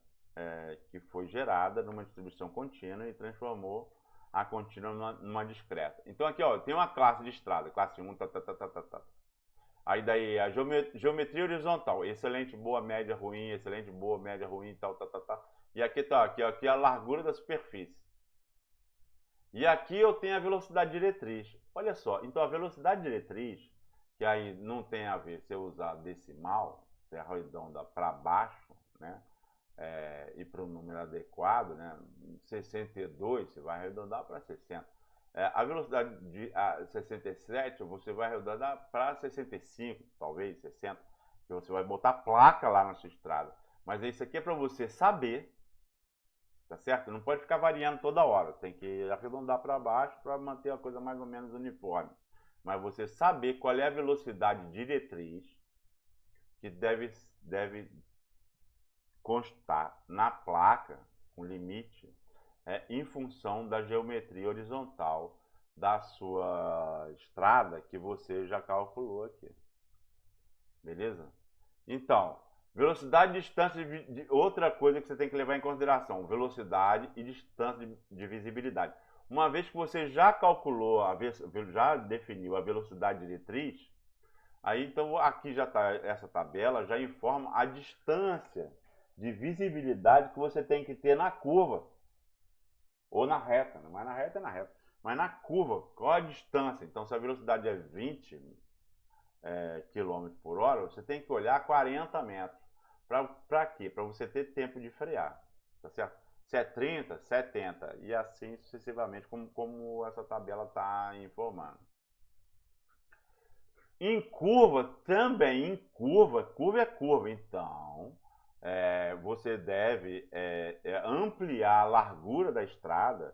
que foi gerada numa distribuição contínua e transformou a contínua numa discreta. Então aqui, ó, tem uma classe de estrada, classe 1, Aí daí a geometria horizontal, excelente, boa, média, ruim, excelente, boa, média, ruim, tal. E aqui tá, aqui a largura da superfície. E aqui eu tenho a velocidade diretriz. Olha só, então a velocidade diretriz, que aí não tem a ver se eu usar decimal, se arredonda para baixo, né? E para um número adequado, né? 62, você vai arredondar para 60. A velocidade de 67, você vai arredondar para 65, talvez 60, que você vai botar placa lá na sua estrada. Mas isso aqui é para você saber, tá certo? Não pode ficar variando toda hora, tem que arredondar para baixo para manter a coisa mais ou menos uniforme. Mas você saber qual é a velocidade diretriz que deve constar na placa, com limite, em função da geometria horizontal da sua estrada que você já calculou aqui. Beleza? Então, velocidade e distância outra coisa que você tem que levar em consideração, velocidade e distância de visibilidade. Uma vez que você já calculou, já definiu a velocidade diretriz, aí então aqui já está essa tabela, já informa a distância de visibilidade que você tem que ter na curva. Ou na reta, mas na reta é na reta. Mas na curva, qual a distância? Então, se a velocidade é 20 km por hora, você tem que olhar 40 metros. Para quê? Para você ter tempo de frear. Tá certo? Se é 30, 70 e assim sucessivamente, como essa tabela está informando. Em curva, também em curva é curva. Então, você deve ampliar a largura da estrada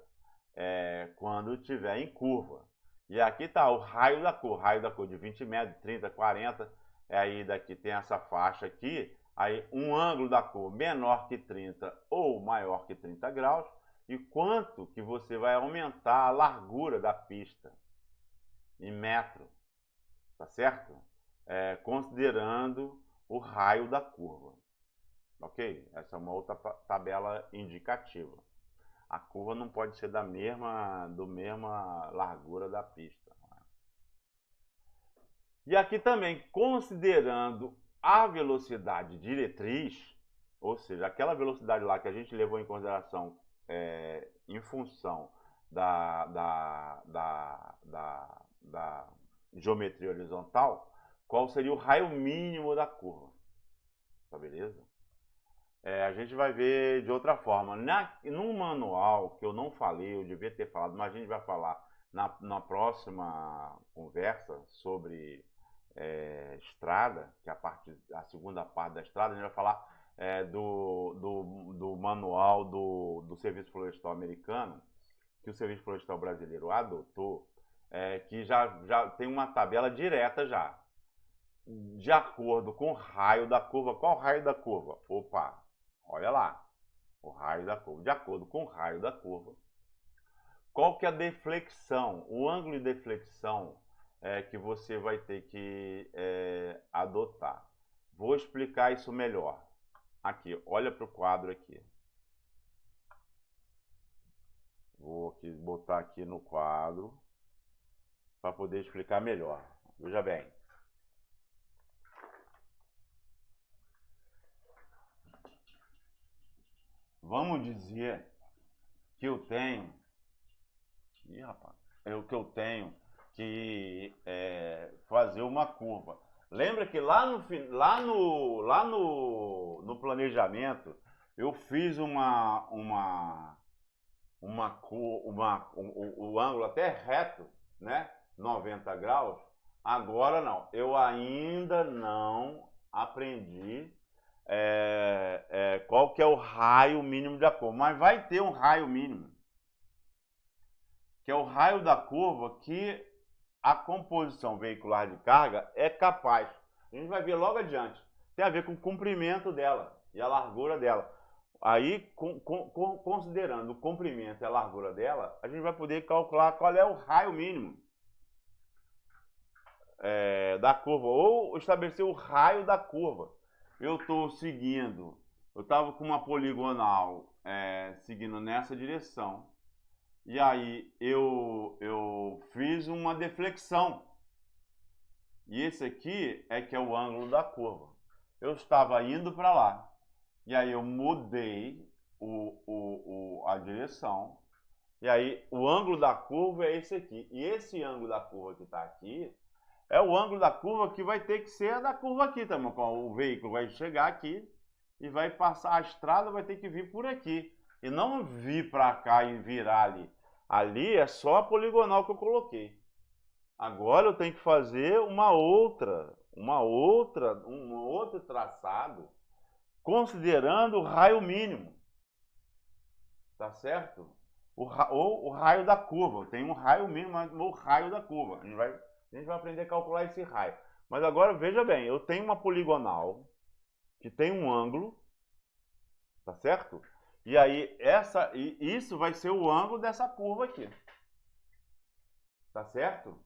quando estiver em curva. E aqui está o raio da cor de 20 metros, 30, 40. Aí daqui tem essa faixa aqui. Aí um ângulo da cor menor que 30 ou maior que 30 graus. E quanto que você vai aumentar a largura da pista em metro. Tá certo? Considerando o raio da curva. Ok? Essa é uma outra tabela indicativa. A curva não pode ser da mesma largura da pista. E aqui também, considerando a velocidade diretriz, ou seja, aquela velocidade lá que a gente levou em consideração em função da geometria horizontal, qual seria o raio mínimo da curva. Tá beleza? A gente vai ver de outra forma. No manual, que eu não falei, eu devia ter falado, mas a gente vai falar na próxima conversa sobre estrada, que é a segunda parte da estrada, a gente vai falar do manual do Serviço Florestal americano, que o Serviço Florestal brasileiro adotou, que já tem uma tabela direta já, de acordo com o raio da curva. Qual o raio da curva? Opa, olha lá, o raio da curva. De acordo com o raio da curva, qual que é a deflexão, o ângulo de deflexão que você vai ter que adotar. Vou explicar isso melhor. Aqui, olha para o quadro aqui. Vou aqui botar aqui no quadro para poder explicar melhor. Veja bem. Vamos dizer que eu tenho... Ih, rapaz. Que eu tenho que fazer uma curva. Lembra que lá no planejamento eu fiz o ângulo até reto, né? 90 graus. Agora não. Eu ainda não aprendi qual que é o raio mínimo da curva. Mas vai ter um raio mínimo, que é o raio da curva que a composição veicular de carga é capaz. A gente vai ver logo adiante. Tem a ver com o comprimento dela e a largura dela. Aí, considerando o comprimento e a largura dela, a gente vai poder calcular qual é o raio mínimo da curva, ou estabelecer o raio da curva. Eu estou seguindo, eu estava com uma poligonal seguindo nessa direção. E aí eu fiz uma deflexão. E esse aqui que é o ângulo da curva. Eu estava indo para lá. E aí eu mudei a direção. E aí o ângulo da curva é esse aqui. E esse ângulo da curva que está aqui é o ângulo da curva que vai ter que ser a da curva aqui também. O veículo vai chegar aqui e vai passar a estrada, vai ter que vir por aqui. E não vir para cá e virar ali. Ali é só a poligonal que eu coloquei. Agora eu tenho que fazer um outro traçado, considerando o raio mínimo. Tá certo? Ou o raio da curva. Tem um raio mínimo, mas o raio da curva. A gente vai aprender a calcular esse raio. Mas agora veja bem, eu tenho uma poligonal que tem um ângulo, tá certo? E aí isso vai ser o ângulo dessa curva aqui. Tá certo?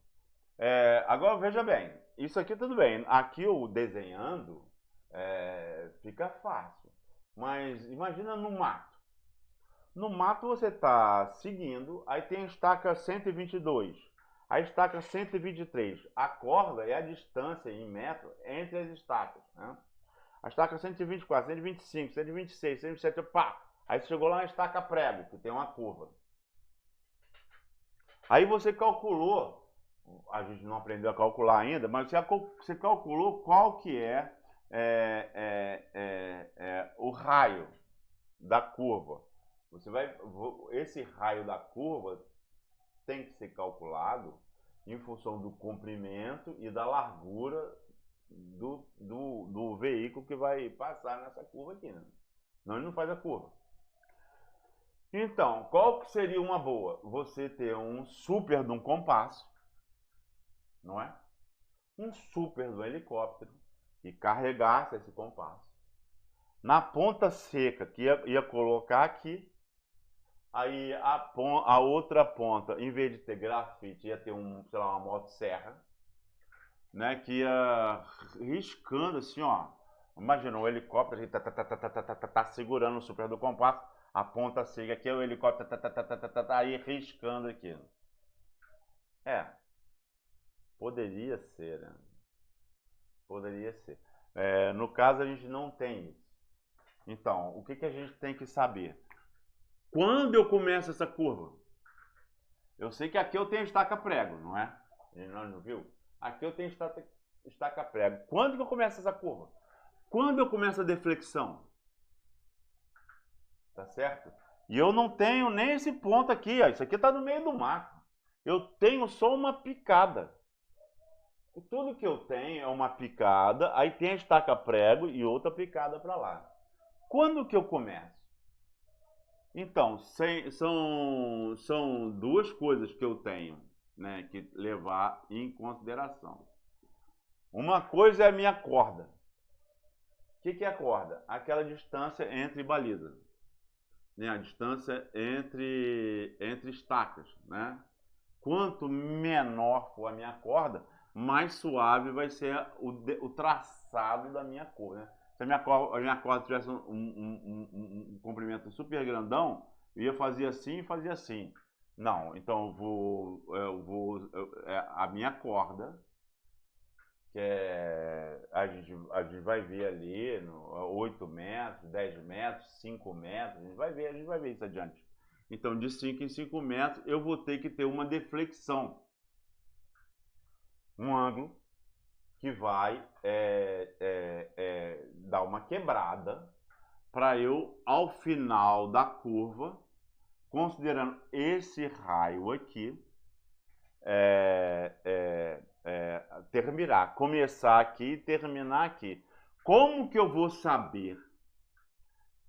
Agora veja bem, isso aqui tudo bem. Aqui eu desenhando fica fácil. Mas imagina no mato. No mato você está seguindo, aí tem a estaca 122, a estaca 123. A corda é a distância em metro entre as estacas, né? A estaca 124, 125, 126, 127, pá! Aí você chegou lá na estaca prego, que tem uma curva. Aí você calculou, a gente não aprendeu a calcular ainda, mas você calculou qual que é o raio da curva. Esse raio da curva tem que ser calculado em função do comprimento e da largura do veículo que vai passar nessa curva aqui, né? Senão ele não faz a curva. Então, qual que seria uma boa? Você ter um super de um compasso, não é? Um super do helicóptero que carregasse esse compasso. Na ponta seca, que ia colocar aqui, aí a outra ponta, em vez de ter grafite, ia ter sei lá, uma motosserra, né, que ia riscando assim, ó. Imagina o helicóptero que tá segurando o super do compasso, a ponta seca aqui, o helicóptero tá aí riscando aqui. Poderia ser, né? Poderia ser. No caso, a gente não tem isso. Então, o que a gente tem que saber? Quando eu começo essa curva? Eu sei que aqui eu tenho estaca prego, não é? Não viu? Aqui eu tenho estaca prego. Quando que eu começo essa curva? Quando eu começo a deflexão? Tá certo? E eu não tenho nem esse ponto aqui, ó. Isso aqui está no meio do mato. Eu tenho só uma picada. E tudo que eu tenho é uma picada, aí tem a estaca prego e outra picada para lá. Quando que eu começo? Então, são duas coisas que eu tenho, né, que levar em consideração. Uma coisa é a minha corda. O que é a corda? Aquela distância entre balizas, né? A distância entre estacas, né? Quanto menor for a minha corda, mais suave vai ser o traçado da minha cor, né? Se a minha corda tivesse um comprimento super grandão, eu ia fazer assim e fazia assim. Não, então a minha corda, que a gente vai ver ali, 8 metros, 10 metros, 5 metros, a gente vai ver isso adiante. Então, de 5 em 5 metros, eu vou ter que ter uma deflexão. Um ângulo que vai dar uma quebrada para eu, ao final da curva, considerando esse raio aqui, terminar, começar aqui e terminar aqui. Como que eu vou saber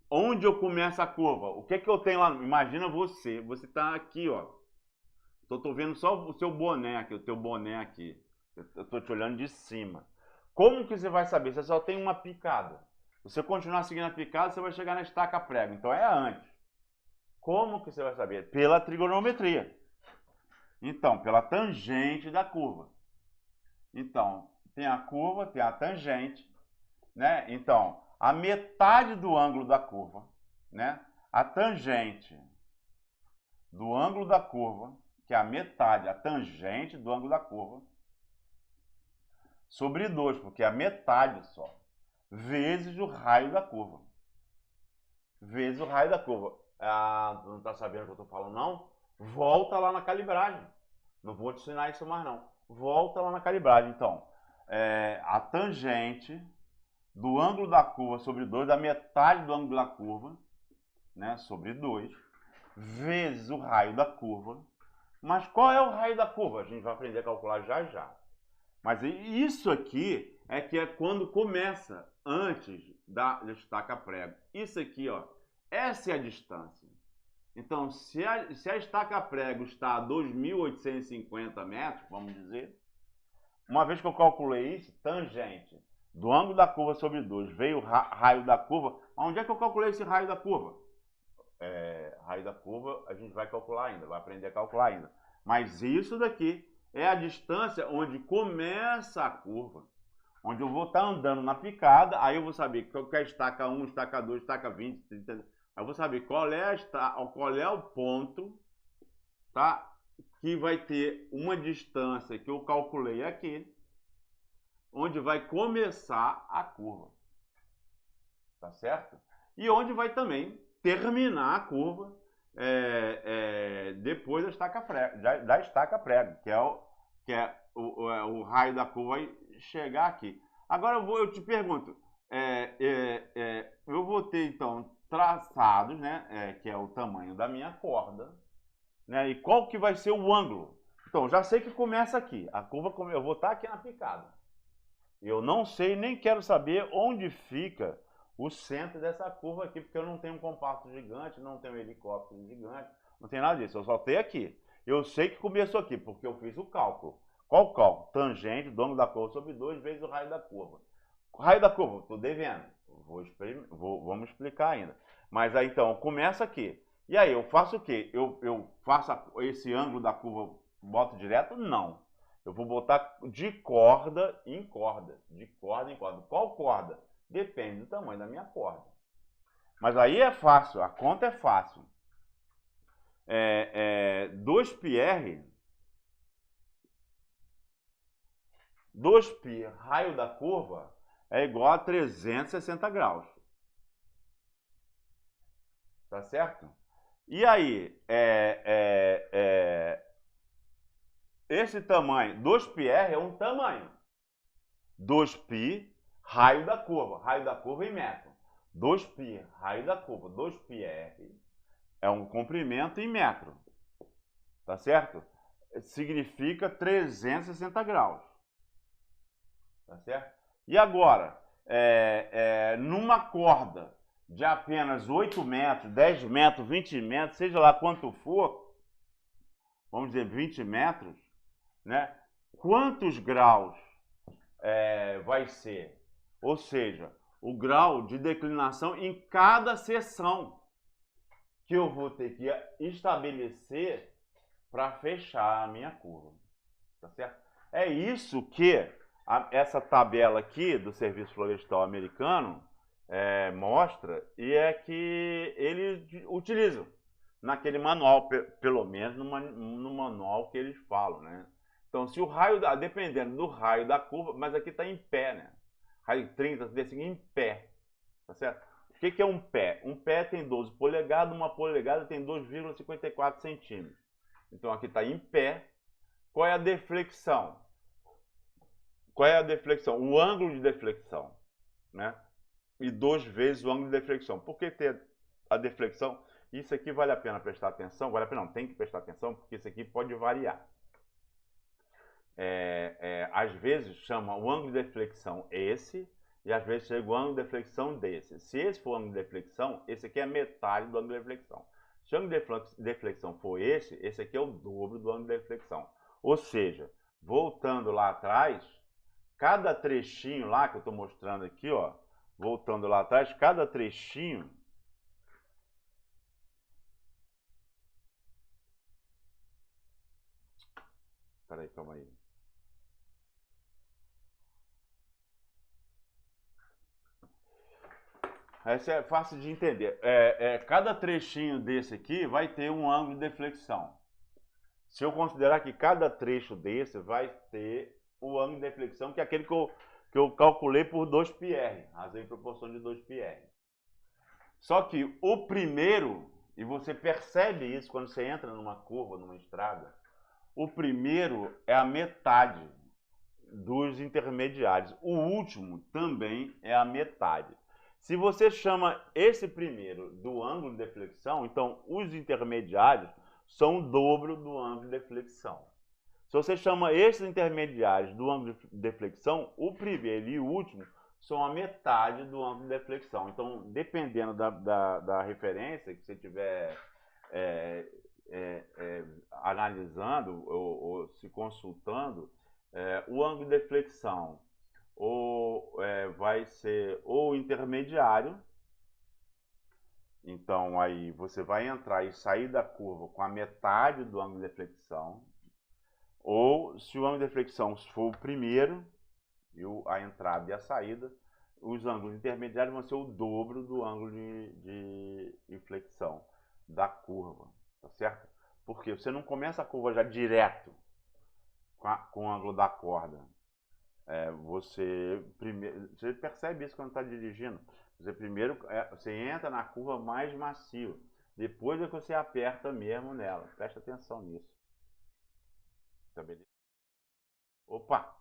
onde eu começo a curva? O que eu tenho lá? Imagina você está aqui, ó. Tô vendo só o seu boné aqui, o teu boné aqui. Eu tô te olhando de cima. Como que você vai saber? Você só tem uma picada. Se você continuar seguindo a picada, você vai chegar na estaca prego. Então é antes. Como que você vai saber? Pela trigonometria. Então, pela tangente da curva. Então, tem a curva, tem a tangente, né? Então, a metade do ângulo da curva, né? A tangente do ângulo da curva, que é a metade, a tangente do ângulo da curva, sobre 2, porque é a metade só, vezes o raio da curva. Vezes o raio da curva. Ah, tu não está sabendo o que eu estou falando, não? Volta lá na calibragem. Não vou te ensinar isso mais, não. Volta lá na calibragem. Então, a tangente do ângulo da curva sobre 2, da metade do ângulo da curva, né, sobre 2, vezes o raio da curva. Mas qual é o raio da curva? A gente vai aprender a calcular já já. Mas isso aqui é quando começa, antes da estaca prego. Isso aqui, ó, essa é a distância. Então, se a estaca prego está a 2.850 metros, vamos dizer, uma vez que eu calculei isso, tangente do ângulo da curva sobre 2, veio o raio da curva. Onde é que eu calculei esse raio da curva? Raio da curva a gente vai calcular ainda, vai aprender a calcular ainda. Mas isso daqui é a distância onde começa a curva. Onde eu vou estar andando na picada, aí eu vou saber qual é a estaca 1, estaca 2, estaca 20, 30. Aí eu vou saber qual é o ponto, tá? Que vai ter uma distância que eu calculei aqui, onde vai começar a curva. tá certo? E onde vai também terminar a curva depois da estaca prego, que é o raio da curva vai chegar aqui. Agora eu te pergunto, eu vou ter então traçados, né, que é o tamanho da minha corda, né, e qual que vai ser o ângulo. Então, já sei que começa aqui, a curva, eu vou estar aqui na picada. Eu não sei, nem quero saber onde fica o centro dessa curva aqui, porque eu não tenho um compacto gigante, não tenho um helicóptero gigante, não tem nada disso, eu só tenho aqui. Eu sei que começou aqui, porque eu fiz o cálculo. Qual o cálculo? Tangente do ângulo da curva sobre 2 vezes o raio da curva. O raio da curva, estou devendo. Vamos explicar ainda. Mas aí então, começa aqui. E aí, eu faço o quê? Eu faço esse ângulo da curva, boto direto? Não. Eu vou botar de corda em corda. De corda em corda. Qual corda? Depende do tamanho da minha corda. Mas aí é fácil, a conta é fácil. 2πr, 2π raio da curva é igual a 360 graus. Tá certo? E aí, esse tamanho, 2πr é um tamanho. 2π raio da curva em metro. 2π raio da curva, 2πr é um comprimento em metro. Tá certo? Significa 360 graus. Tá certo? E agora, numa corda de apenas 8 metros, 10 metros, 20 metros, seja lá quanto for, vamos dizer 20 metros, né? Quantos graus vai ser? Ou seja, o grau de declinação em cada seção que eu vou ter que estabelecer para fechar a minha curva. Tá certo? É isso que essa tabela aqui do Serviço Florestal Americano mostra, e é que eles utilizam naquele manual, pelo menos no manual que eles falam, né? Então, se o raio, dependendo do raio da curva, mas aqui está em pé, né? Raio 30, desse em pé, tá certo? O que é um pé? Um pé tem 12 polegadas, uma polegada tem 2,54 centímetros. Então, aqui está em pé. Qual é a deflexão? Qual é a deflexão? O ângulo de deflexão, né? E 2 vezes o ângulo de deflexão. Por que ter a deflexão? Isso aqui vale a pena prestar atenção? Vale a pena? Não, tem que prestar atenção, porque isso aqui pode variar. Às vezes chama o ângulo de deflexão esse, e às vezes chega o ângulo de deflexão desse. Se esse for o ângulo de deflexão, esse aqui é metade do ângulo de deflexão. Se o ângulo de deflexão for esse aqui é o dobro do ângulo de deflexão. Ou seja, voltando lá atrás, cada trechinho lá que eu estou mostrando aqui, ó, voltando lá atrás, cada trechinho peraí, calma aí. Essa é fácil de entender. Cada trechinho desse aqui vai ter um ângulo de deflexão. Se eu considerar que cada trecho desse vai ter o ângulo de deflexão, que é aquele que eu calculei por 2πr, razão em proporção de 2πr. Só que o primeiro, e você percebe isso quando você entra numa curva, numa estrada, o primeiro é a metade dos intermediários. O último também é a metade. Se você chama esse primeiro do ângulo de deflexão, então os intermediários são o dobro do ângulo de deflexão. Se você chama esses intermediários do ângulo de deflexão, o primeiro e o último são a metade do ângulo de deflexão. Então, dependendo da referência que você estiver analisando ou se consultando, o ângulo de deflexão vai ser ou intermediário. Então, aí você vai entrar e sair da curva com a metade do ângulo de deflexão. Ou, se o ângulo de deflexão for o primeiro, a entrada e a saída, os ângulos intermediários vão ser o dobro do ângulo de inflexão da curva, tá certo? Porque você não começa a curva já direto com o ângulo da corda. Você percebe isso quando está dirigindo. Você primeiro você entra na curva mais macio. Depois é que você aperta mesmo nela. Presta atenção nisso. Tá beleza? Opa!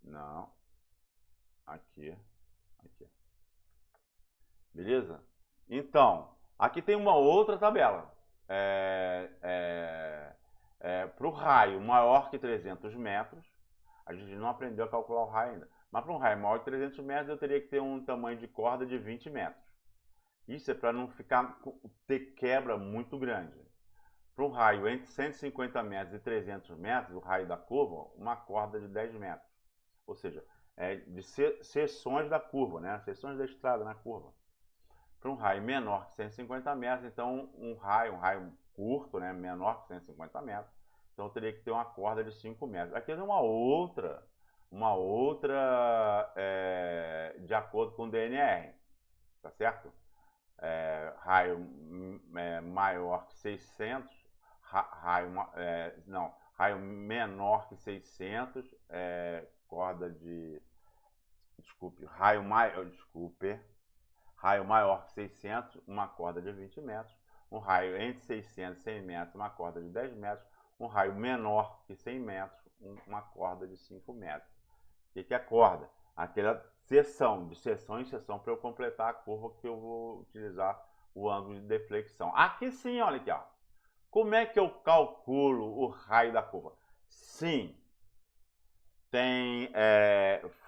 Não. Aqui. Aqui. Beleza? Então, aqui tem uma outra tabela. Para o raio maior que 300 metros, a gente não aprendeu a calcular o raio ainda. Mas para um raio maior que 300 metros, eu teria que ter um tamanho de corda de 20 metros. Isso é para não ter quebra muito grande. Para um raio entre 150 metros e 300 metros, o raio da curva, uma corda de 10 metros. Ou seja, de seções da curva, né? Seções da estrada na curva. Para um raio menor que 150 metros, então um raio curto, né? Menor que 150 metros, então eu teria que ter uma corda de 5 metros. Aqui é uma outra de acordo com o DNR, tá certo? Raio maior que 600, raio menor que 600, corda de, raio maior que 600, uma corda de 20 metros, um raio entre 600 e 100 metros, uma corda de 10 metros, um raio menor que 100 metros, uma corda de 5 metros. O que é corda? Aquela seção, de seção em seção, para eu completar a curva que eu vou utilizar o ângulo de deflexão. Aqui sim, olha aqui, ó. Como é que eu calculo o raio da curva? Sim, tem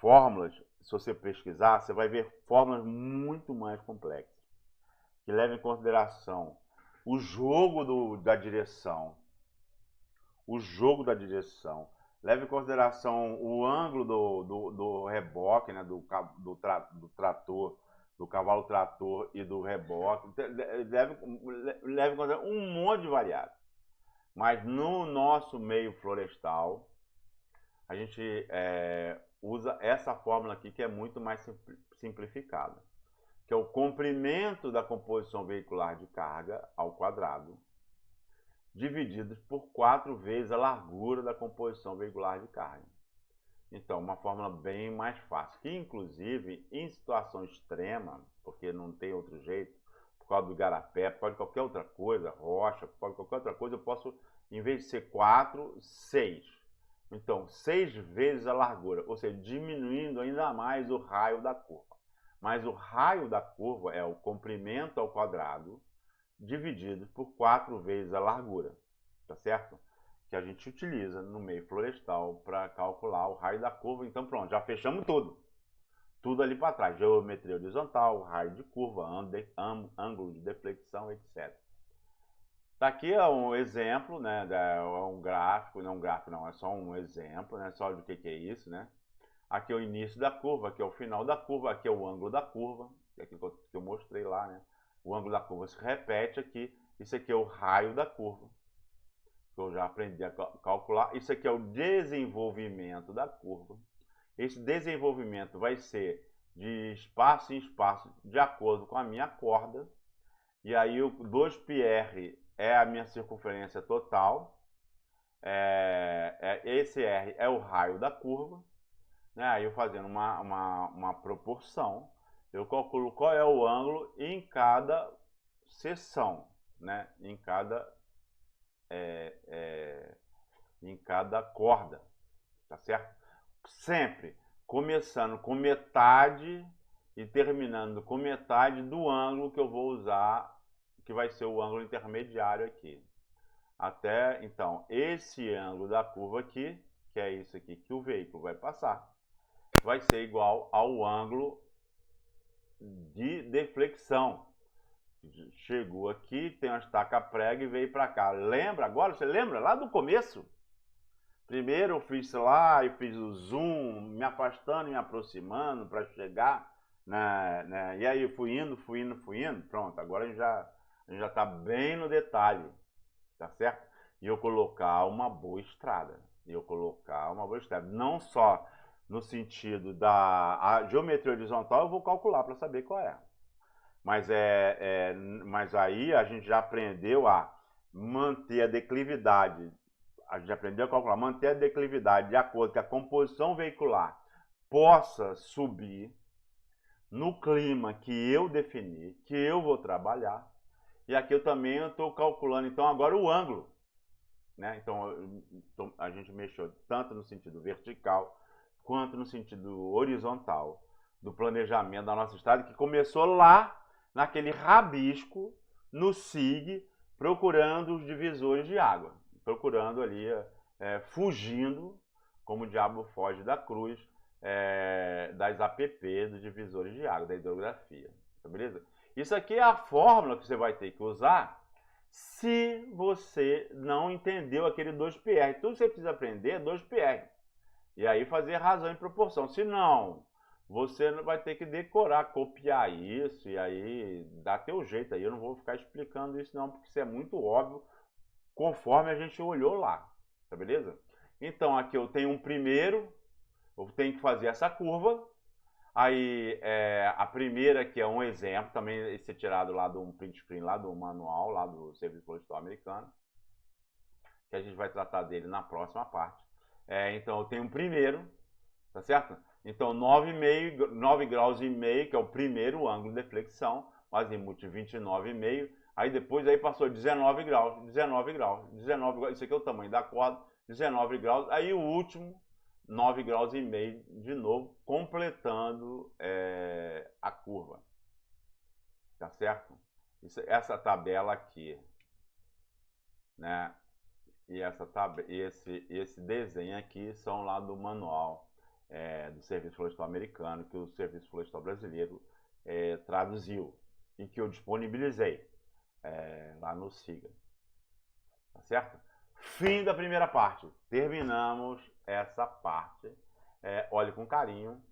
fórmulas, se você pesquisar, você vai ver fórmulas muito mais complexas, que levam em consideração o jogo da direção, leva em consideração o ângulo do reboque, né, do trator, do cavalo trator e do reboque, leva em consideração um monte de variáveis. Mas no nosso meio florestal, a gente usa essa fórmula aqui, que é muito mais simplificada, que é o comprimento da composição veicular de carga ao quadrado, dividido por 4 vezes a largura da composição veicular de carga. Então, uma fórmula bem mais fácil, que inclusive em situação extrema, porque não tem outro jeito, por causa do igarapé, pode qualquer outra coisa, rocha, pode qualquer outra coisa, eu posso, em vez de ser 4, 6. Então, 6 vezes a largura, ou seja, diminuindo ainda mais o raio da curva. Mas o raio da curva é o comprimento ao quadrado dividido por 4 vezes a largura, tá certo? Que a gente utiliza no meio florestal para calcular o raio da curva. Então pronto, já fechamos tudo. Tudo ali para trás, geometria horizontal, raio de curva, ângulo de deflexão, etc. Tá aqui é um exemplo, né, é um gráfico, não é só um exemplo, né, só do que é isso, né? Aqui é o início da curva, aqui é o final da curva, aqui é o ângulo da curva, que é aquilo que eu mostrei lá, né? O ângulo da curva se repete aqui. Isso aqui é o raio da curva, que eu já aprendi a calcular. Isso aqui é o desenvolvimento da curva. Esse desenvolvimento vai ser de espaço em espaço, de acordo com a minha corda. E aí o 2πr é a minha circunferência total. Esse R é o raio da curva. Né? Aí eu fazendo uma proporção, eu calculo qual é o ângulo em cada seção, né? em cada corda, tá certo? Sempre começando com metade e terminando com metade do ângulo que eu vou usar, que vai ser o ângulo intermediário aqui. Até, então, esse ângulo da curva aqui, que é isso aqui que o veículo vai passar, vai ser igual ao ângulo de deflexão. Chegou aqui, tem uma estaca prega e veio para cá. Lembra agora? Você lembra lá do começo? Primeiro eu fiz lá e fiz o zoom, me afastando e me aproximando para chegar, né? E aí eu fui indo. Pronto, agora a gente já está bem no detalhe, tá certo? E eu colocar uma boa estrada. Não só no sentido da geometria horizontal, eu vou calcular para saber qual é. Mas aí a gente já aprendeu a manter a declividade. A gente aprendeu a calcular, manter a declividade de acordo com a composição veicular possa subir no clima que eu defini, que eu vou trabalhar. E aqui eu também estou calculando, então, agora o ângulo. Né? Então, a gente mexeu tanto no sentido vertical, quanto no sentido horizontal do planejamento da nossa estrada, que começou lá, naquele rabisco, no SIG, procurando os divisores de água. Procurando ali, fugindo, como o diabo foge da cruz, das APP, dos divisores de água, da hidrografia. Tá beleza? Isso aqui é a fórmula que você vai ter que usar se você não entendeu aquele 2PR. Tudo que você precisa aprender é 2PR. E aí fazer razão e proporção. Se não, você vai ter que decorar, copiar isso, e aí dá teu jeito aí. Eu não vou ficar explicando isso não, porque isso é muito óbvio, conforme a gente olhou lá. Tá beleza? Então aqui eu tenho um primeiro, eu tenho que fazer essa curva. Aí a primeira, que é um exemplo, também esse é tirado lá do print screen, lá do manual, lá do Serviço Florestal Americano, que a gente vai tratar dele na próxima parte. Então eu tenho um primeiro, tá certo? Então 9 graus e meio, que é o primeiro ângulo de flexão, azimuth 29,5, aí depois aí passou 19 graus, 19 graus, 19 graus, isso aqui é o tamanho da corda, 19 graus, aí o último 9 graus e meio de novo, completando a curva. Tá certo? Essa tabela aqui, né? E esse desenho aqui são lá do manual do Serviço Florestal Americano, que o Serviço Florestal Brasileiro traduziu e que eu disponibilizei lá no SIGA. Tá certo? Fim da primeira parte. Terminamos essa parte. Olhe com carinho.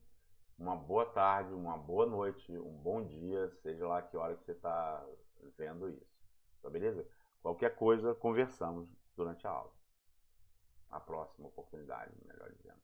Uma boa tarde, uma boa noite, um bom dia, seja lá que hora que você está vendo isso. Tá beleza? Qualquer coisa, conversamos durante a aula. A próxima oportunidade, melhor dizendo.